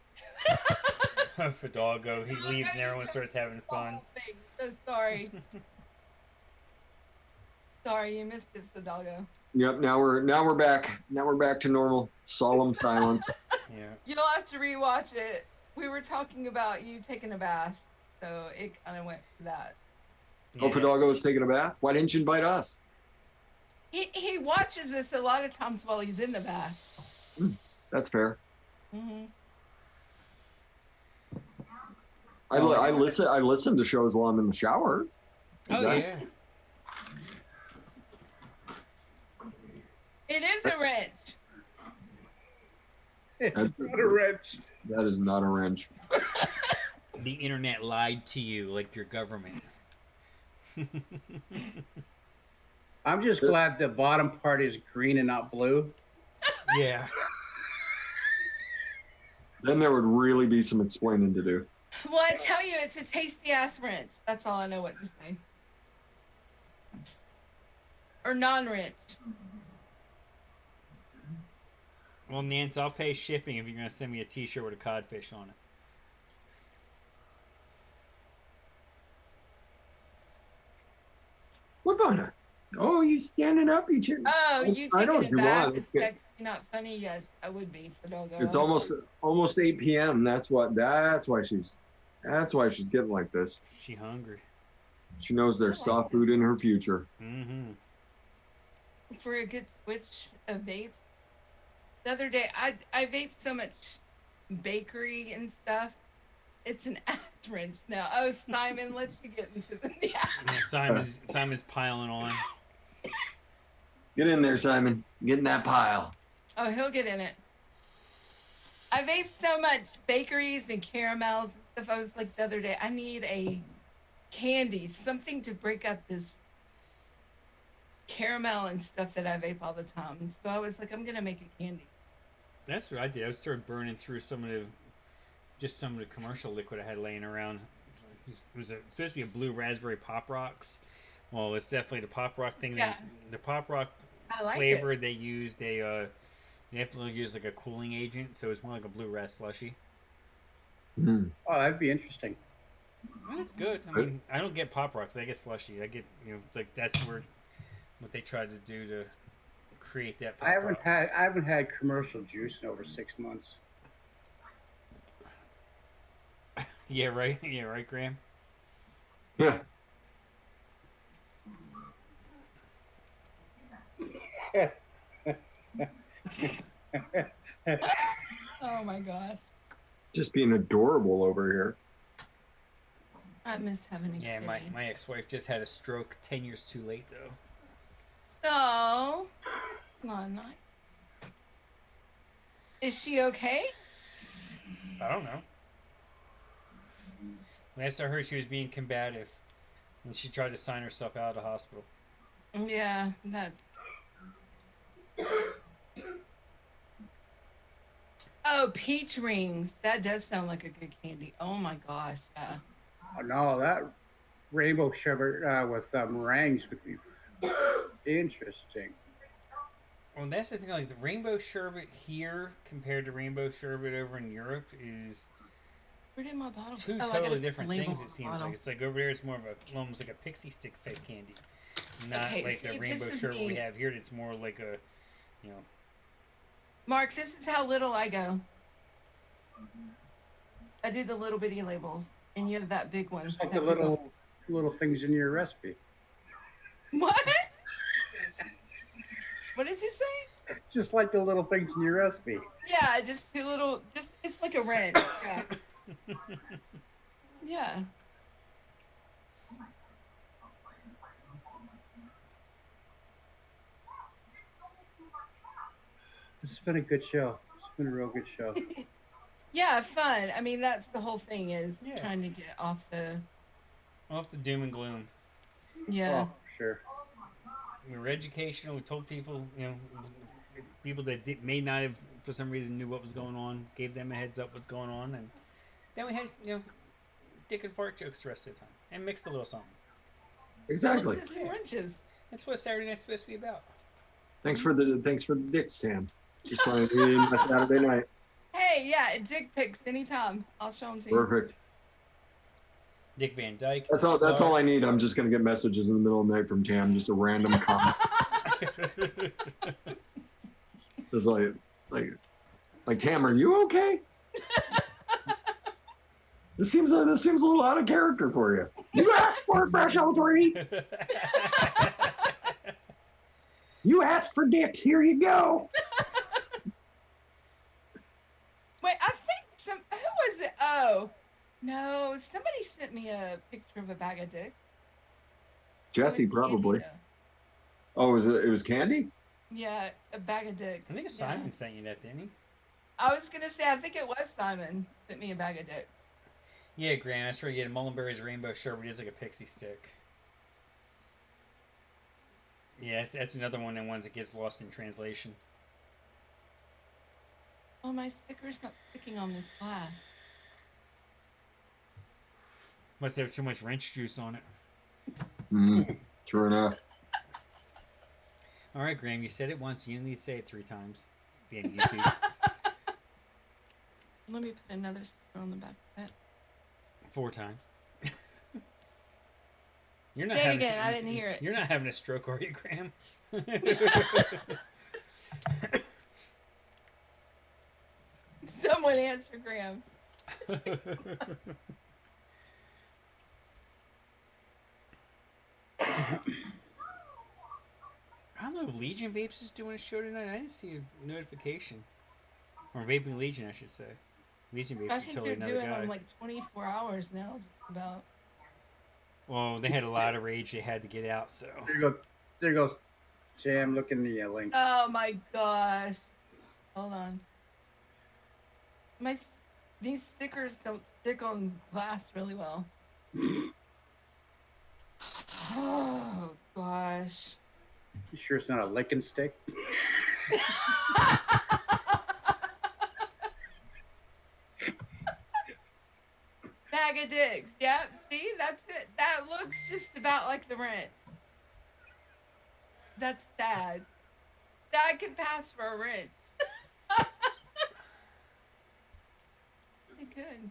Fidalgo, he leaves and everyone starts having fun. So sorry. Sorry, you missed it, Fidalgo. Yep. Now we're back. Now we're back to normal, solemn silence. Yeah. You'll have to rewatch it. We were talking about you taking a bath, so it kind of went for that. Oh, Fidalgo was taking a bath. Why didn't you invite us? He watches this a lot of times while he's in the bath. That's fair. Mm-hmm. I listen to shows while I'm in the shower. Oh yeah. It is a wrench. It's not a wrench. That is not a wrench. The internet lied to you like your government. I'm just glad the bottom part is green and not blue. Yeah. Then there would really be some explaining to do. Well, I tell you, it's a tasty ass wrench. That's all I know what to say. Or non-wrench. Well, Nance, I'll pay shipping if you're gonna send me a T-shirt with a codfish on it. What's on it? Oh, you standing up? You cheering? Oh, you I taking don't it do back? on. It's sexy, not funny. Yes, I would be for Dogo. It's almost 8 p.m. That's why she's getting like this. She hungry. She knows there's soft food in her future. Mm-hmm. For a good switch of vapes. The other day, I vaped so much bakery and stuff. It's an ass wrench now. Oh, Simon, let's you get into the Yeah, Simon's piling on. Get in there, Simon. Get in that pile. Oh, he'll get in it. I vaped so much bakeries and caramels and stuff. I was like the other day, I need a candy, something to break up this caramel and stuff that I vape all the time. So I was like, I'm gonna make a candy. That's what I did. I started burning through some of the commercial liquid I had laying around. It was supposed to be a blue raspberry pop rocks. Well, it's definitely the pop rock thing. Yeah. The pop rock I like flavor it. they used they definitely used like a cooling agent, so it's more like a blue ras slushy. Mm. Oh, that'd be interesting. Well, it's good. I mean, I don't get pop rocks. I get slushy. I get it's like that's what they tried to do to create that. Pop rocks. I haven't had commercial juice in over 6 months. Yeah, right. Yeah, right, Graham. Yeah. Oh my gosh. Just being adorable over here. I miss having a Yeah, kitty. my ex-wife just had a stroke 10 years too late though. Oh, not nice. Is she okay? I don't know. Last I heard, she was being combative when she tried to sign herself out of the hospital. Yeah, that's. Oh, peach rings. That does sound like a good candy. Oh my gosh, yeah. Oh, no, rainbow sherbet with meringues would be interesting. Well, that's the thing. Like the rainbow sherbet here compared to rainbow sherbet over in Europe is Where did my bottle? two Oh, I gotta totally put the different label things. on It the seems bottle. like it's like over there. It's more of a almost like a pixie stick type candy, not Okay, like see, the this rainbow is sherbet we me. have here. It's more like a, you know, Mark, this is how little I go. I do the little bitty labels, and you have that big one. Just like the That big one. little things in your recipe. What? What did you say? Just like the little things in your recipe. Yeah, just two little. Just it's like a wrench. Yeah. Yeah. It's been a good show. It's been a real good show. Yeah, fun. I mean, that's the whole thing is Yeah. trying to get off the. off the doom and gloom. Yeah. Oh, sure. We were educational. We told people, people that may not have for some reason knew what was going on, gave them a heads up what's going on, and then we had dick and fart jokes the rest of the time, and mixed a little something. Exactly. Look at some wrenches. That's what Saturday night's supposed to be about. Thanks for the dick stand. Just wanted to be in my Saturday night. Hey, yeah, dick pics anytime. I'll show them to you. Perfect. Dick Van Dyke. That's all. That's all I need. I'm just gonna get messages in the middle of the night from Tam, just a random comment. It's like Tam, are you okay? This seems a little out of character for you. You asked for Fresh 03. You asked for dicks. Here you go. Wait, I think who was it? Oh, no, somebody sent me a picture of a bag of dicks. Jesse It was probably. Candy, Oh, it was candy? though. Yeah, a bag of dicks. I think Yeah. Simon sent you that, didn't he? I was gonna say, I think it was Simon sent me a bag of dicks. Yeah, Grant. That's right. Yeah, Mullenberry's rainbow sherbet is like a pixie stick. Yeah, that's another one of the ones that gets lost in translation. Oh, my sticker's not sticking on this glass. Must have too much wrench juice on it. True enough. All right, Graham, you said it once. You need to say it 3 times. Damn YouTube. Let me put another sticker on the back of that. 4 times. You're Say it again, I didn't hear it. You're not having a stroke, are you, Graham? Someone answer Graham. I don't know if Legion Vapes is doing a show tonight. I didn't see a notification. Or Vaping Legion, I should say. Legion Vapes I is think totally they're another doing guy. them like 24 hours now, just about. Well, they had a lot of rage they had to get out, so. There goes Jam looking the link. Oh my gosh. Hold on. These stickers don't stick on glass really well. Oh gosh. You sure it's not a licking stick? Bag of dicks. Yep. See, that's it. That looks just about like the wrench. That's sad. That could pass for a wrench. Pretty good.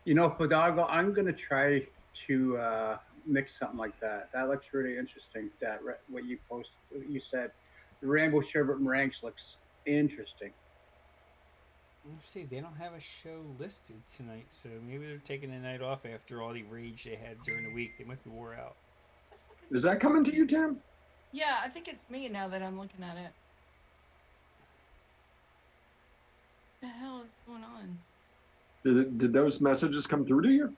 You know, Podago, I'm gonna try to mix something like that. That looks really interesting. What you posted, what you said, the rainbow sherbet meringues looks interesting. Let's see, they don't have a show listed tonight, so maybe they're taking the night off after all the rage they had during the week. They might be wore out. Is that coming to you, Tam? Yeah, I think it's me now that I'm looking at it. What the hell is going on? Did those messages come through to you?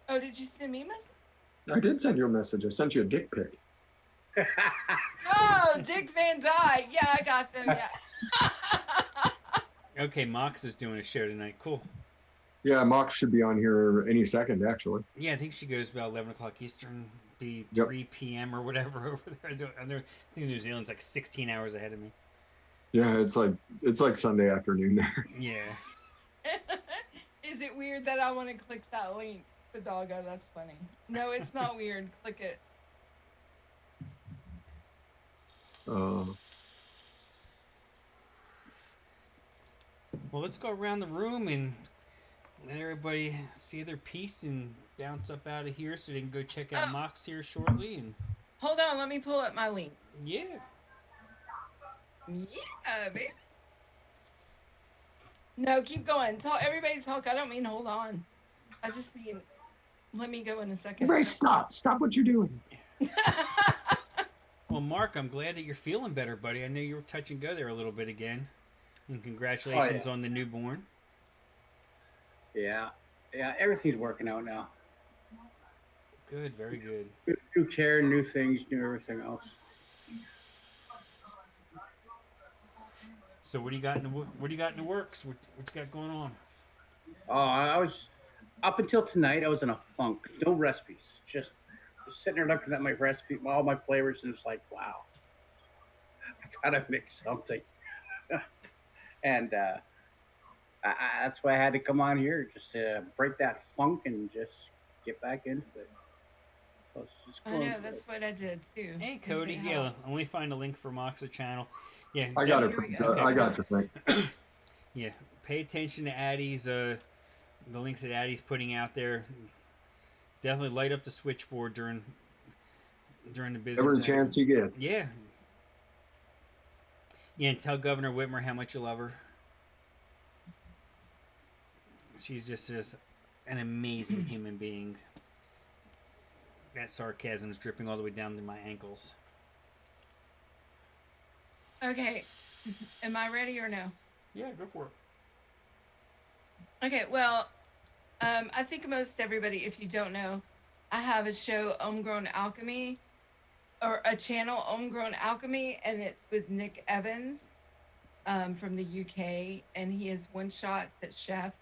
Oh, did you send me a message? I did send you a message. I sent you a dick pic. Oh, Dick Van Dyke. Yeah, I got them. Yeah. Okay, Mox is doing a show tonight. Cool. Yeah, Mox should be on here any second, actually. Yeah, I think she goes about 11 o'clock Eastern, be Yep. 3 p.m. or whatever over there. I think New Zealand's like 16 hours ahead of me. Yeah, it's like Sunday afternoon there. Yeah. Is Is it weird that I want to click that link? The doggo, that's funny. No, it's not weird. Click it. Uh, Well, let's go around the room and let everybody see their piece and bounce up out of here so they can go check out Oh, Mox here shortly. And hold on. Let me pull up my link. yeah, Yeah, baby. No, keep going. Talk. Everybody talk. I don't mean hold on. I just mean let me go in a second. everybody stop what you're doing. well, Mark, I'm glad that you're feeling better, buddy. I know you were touch and go there a little bit again. And congratulations on the newborn. Yeah, everything's working out now. Good, very good. New care, new things, new everything else. So what do you got in the works? What you got going on? Oh, I was up until tonight. I was in a funk. No recipes. Just sitting there looking at my recipe, all my flavors, and it's like, wow, I gotta make something. And that's why I had to come on here just to break that funk and just get back into it. So I know that's what I did too. Hey, Cody. Yeah, let me find a link for Mox's channel. Yeah, I got it. Okay, I got you, Frank. Yeah, pay attention to Addie's the links that Addie's putting out there. Definitely light up the switchboard during the business. Every chance you get. Yeah. Yeah, and tell Governor Whitmer how much you love her. She's just an amazing human being. That sarcasm is dripping all the way down to my ankles. Okay, am I ready or no? Yeah, go for it. Okay, well, I think most everybody, if you don't know, I have a show, Homegrown Alchemy, or a channel, Homegrown Alchemy, and it's with Nick Evans from the UK, and he has one shots at chefs.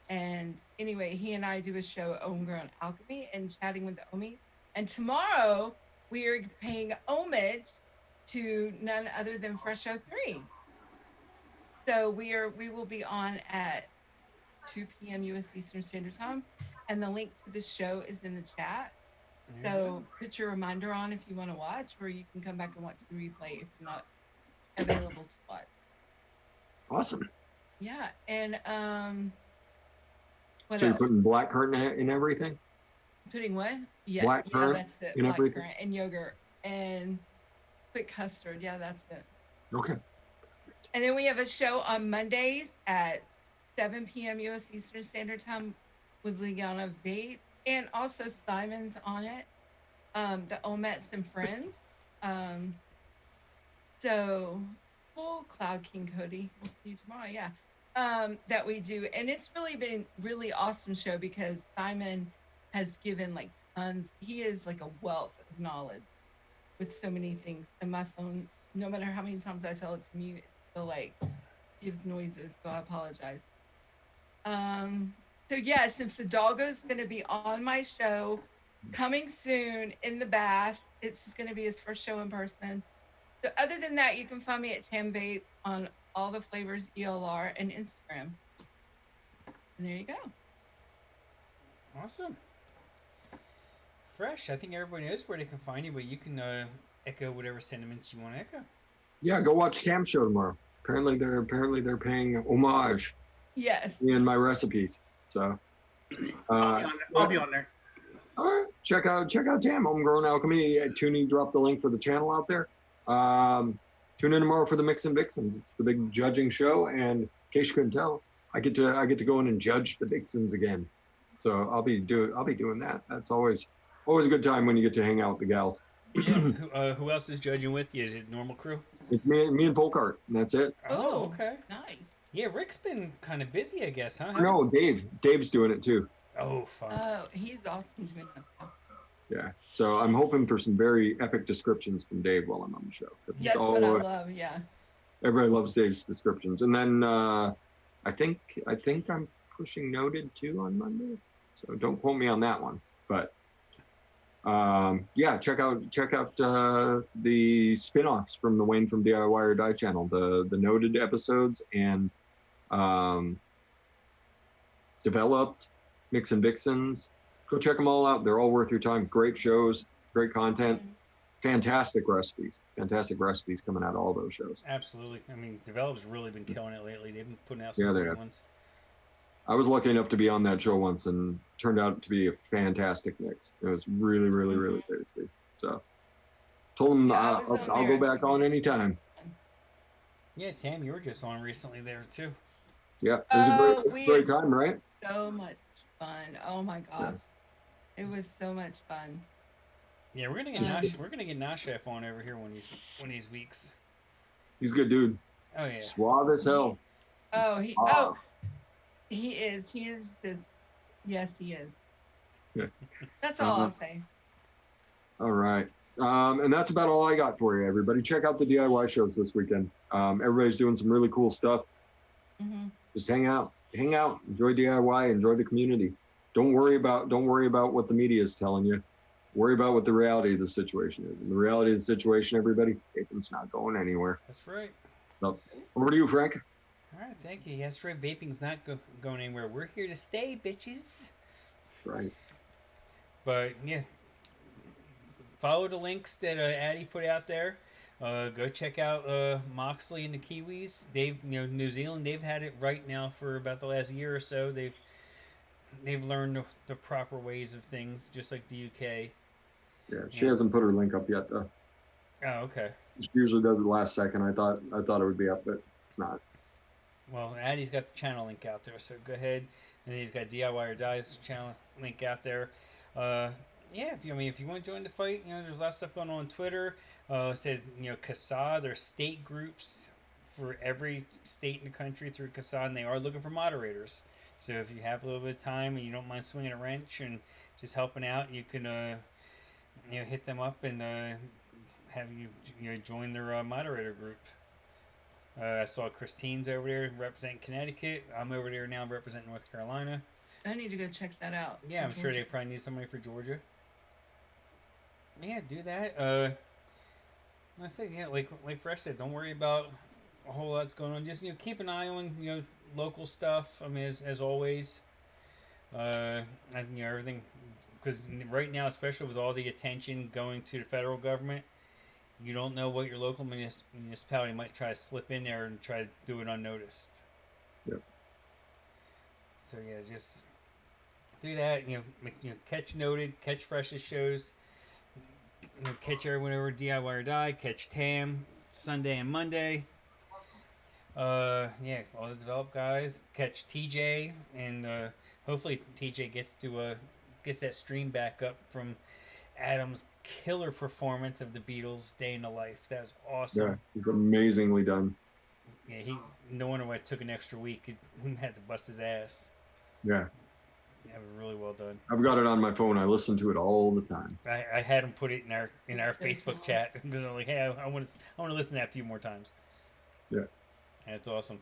And anyway, he and I do a show, Homegrown Alchemy, and chatting with the Omi. And tomorrow we are paying homage to none other than Fresh 03. So we will be on at 2 p.m. U.S. Eastern Standard Time, and the link to the show is in the chat. So put your reminder on if you want to watch, or you can come back and watch the replay if you're not available to watch. Awesome. Yeah, and what So else? you're putting black currant in everything? Putting what? Yeah, Black currant that's it. in Black everything? currant and yogurt and quick custard. Yeah, that's it. Okay. And then we have a show on Mondays at 7 p.m. U.S. Eastern Standard Time with Liana Vape, and also Simon's on it. The Omets and Friends. So, full Cloud King Cody. We'll see you tomorrow. Yeah. That we do, and it's really been really awesome show because Simon has given like tons. He is like a wealth of knowledge with so many things. And my phone, no matter how many times I tell it to mute, it still like gives noises. So I apologize. So yes, and Fidalgo's going to be on my show coming soon in the bath. It's going to be his first show in person. So other than that, you can find me at Tam Vapes on all the flavors ELR and Instagram. And there you go. Awesome. Fresh. I think everybody knows where they can find you, but you can echo whatever sentiments you want to echo. Yeah, go watch Tam's show tomorrow. Apparently they're paying homage Yes. in my recipes. So I'll be on there. all right, check out Tam, Homegrown Alchemy. Toonie dropped the link for the channel out there. Tune in tomorrow for the Mix and Vixens. It's the big judging show, and in case you couldn't tell, I get to go in and judge the Vixens again. So I'll be doing that. That's always a good time when you get to hang out with the gals. Yeah. Who else is judging with you? Is it normal crew? It's me and Volkart, and that's it. Oh, okay. Nice. Yeah, Rick's been kind of busy, I guess, huh? No, Dave's doing it too. Oh, fun. Oh, he's awesome doing that stuff. Yeah. So I'm hoping for some very epic descriptions from Dave while I'm on the show. That's what I love. Yeah. Everybody loves Dave's descriptions. And then I think I'm pushing Noted too on Monday. So don't quote me on that one. But yeah, check out the spin-offs from the Wayne from DIY or Die channel, the Noted episodes and Developed, Mix and Vixens. Go check them all out. They're all worth your time. Great shows, great content, fantastic recipes coming out of all those shows. Absolutely. I mean, Develop's really been killing it lately. They've been putting out Yeah, some they good have. ones. I was lucky enough to be on that show once and turned out to be a fantastic mix. It was really, really, really tasty. So told them Yeah, I was on I'll there. go back on anytime. Yeah, Tam, you were just on recently there too. Yeah, it was a We great had time, right? so much fun. Oh my gosh. It was so much fun. Yeah, we're gonna get Nashef on over here one of these weeks. He's a good dude. Oh yeah. Suave as hell. He is. He is just, yes, he is. Yeah. That's all I'll say. All right. And that's about all I got for you, everybody. Check out the DIY shows this weekend. Everybody's doing some really cool stuff. Just hang out, enjoy DIY, enjoy the community. Don't worry about what the media is telling you. Worry about what the reality of the situation is. And the reality of the situation, everybody, vaping's not going anywhere. That's right. So, over to you, Frank. All right, thank you. That's right. Vaping's not going anywhere. We're here to stay, bitches. Right. But yeah, follow the links that Addy put out there. Go check out Moxley and the Kiwis. New Zealand. They've had it right now for about the last year or so. They've learned the proper ways of things, just like the UK. Yeah, she hasn't put her link up yet, though. Oh, okay. She usually does it last second. I thought it would be up, but it's not. Well, Addy's got the channel link out there, so go ahead. And he's got DIY or Die's channel link out there. Yeah, if you want to join the fight, there's a lot of stuff going on Twitter. Said CASA, there's state groups for every state in the country through CASA, and they are looking for moderators. So if you have a little bit of time and you don't mind swinging a wrench and just helping out, you can hit them up and have you join their moderator group. I saw Christine's over there representing Connecticut. I'm over there now representing North Carolina. I need to go check that out. Yeah, I'm sure they probably need somebody for Georgia. Yeah, do that. I say, yeah, like Fresh said, don't worry about a whole lot's going on. Just keep an eye on local stuff. I mean, as always. I think everything, because right now, especially with all the attention going to the federal government, you don't know what your local municipality might try to slip in there and try to do it unnoticed. Yep. So yeah, just do that. Catch Noted, catch Fresh's shows. Catch everyone over DIY or Die. Catch Tam Sunday and Monday. Yeah, all the developed guys. Catch TJ, and hopefully TJ gets that stream back up from Adam's killer performance of the Beatles' Day in the Life. That was awesome. Yeah, it's amazingly done. Yeah, no wonder why it took an extra week. He had to bust his ass. Yeah. That was really well done. I've got it on my phone. I listen to it all the time. I had him put it in our Facebook chat because I'm like, hey, I want to listen to that a few more times. Yeah. That's awesome.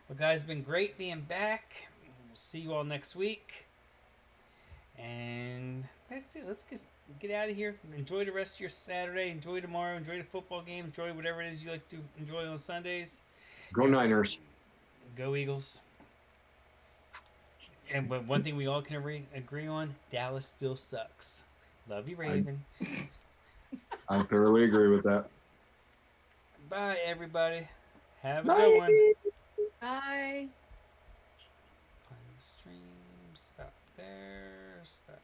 But guys, it's been great being back. We'll see you all next week. And that's it. Let's just get out of here. Enjoy the rest of your Saturday. Enjoy tomorrow. Enjoy the football game. Enjoy whatever it is you like to enjoy on Sundays. Go Niners. Go Eagles. And one thing we all can agree on, Dallas still sucks. Love you, Raven. I thoroughly agree with that. Bye, everybody. Have a good one. Bye. Stream. Stop there. Stop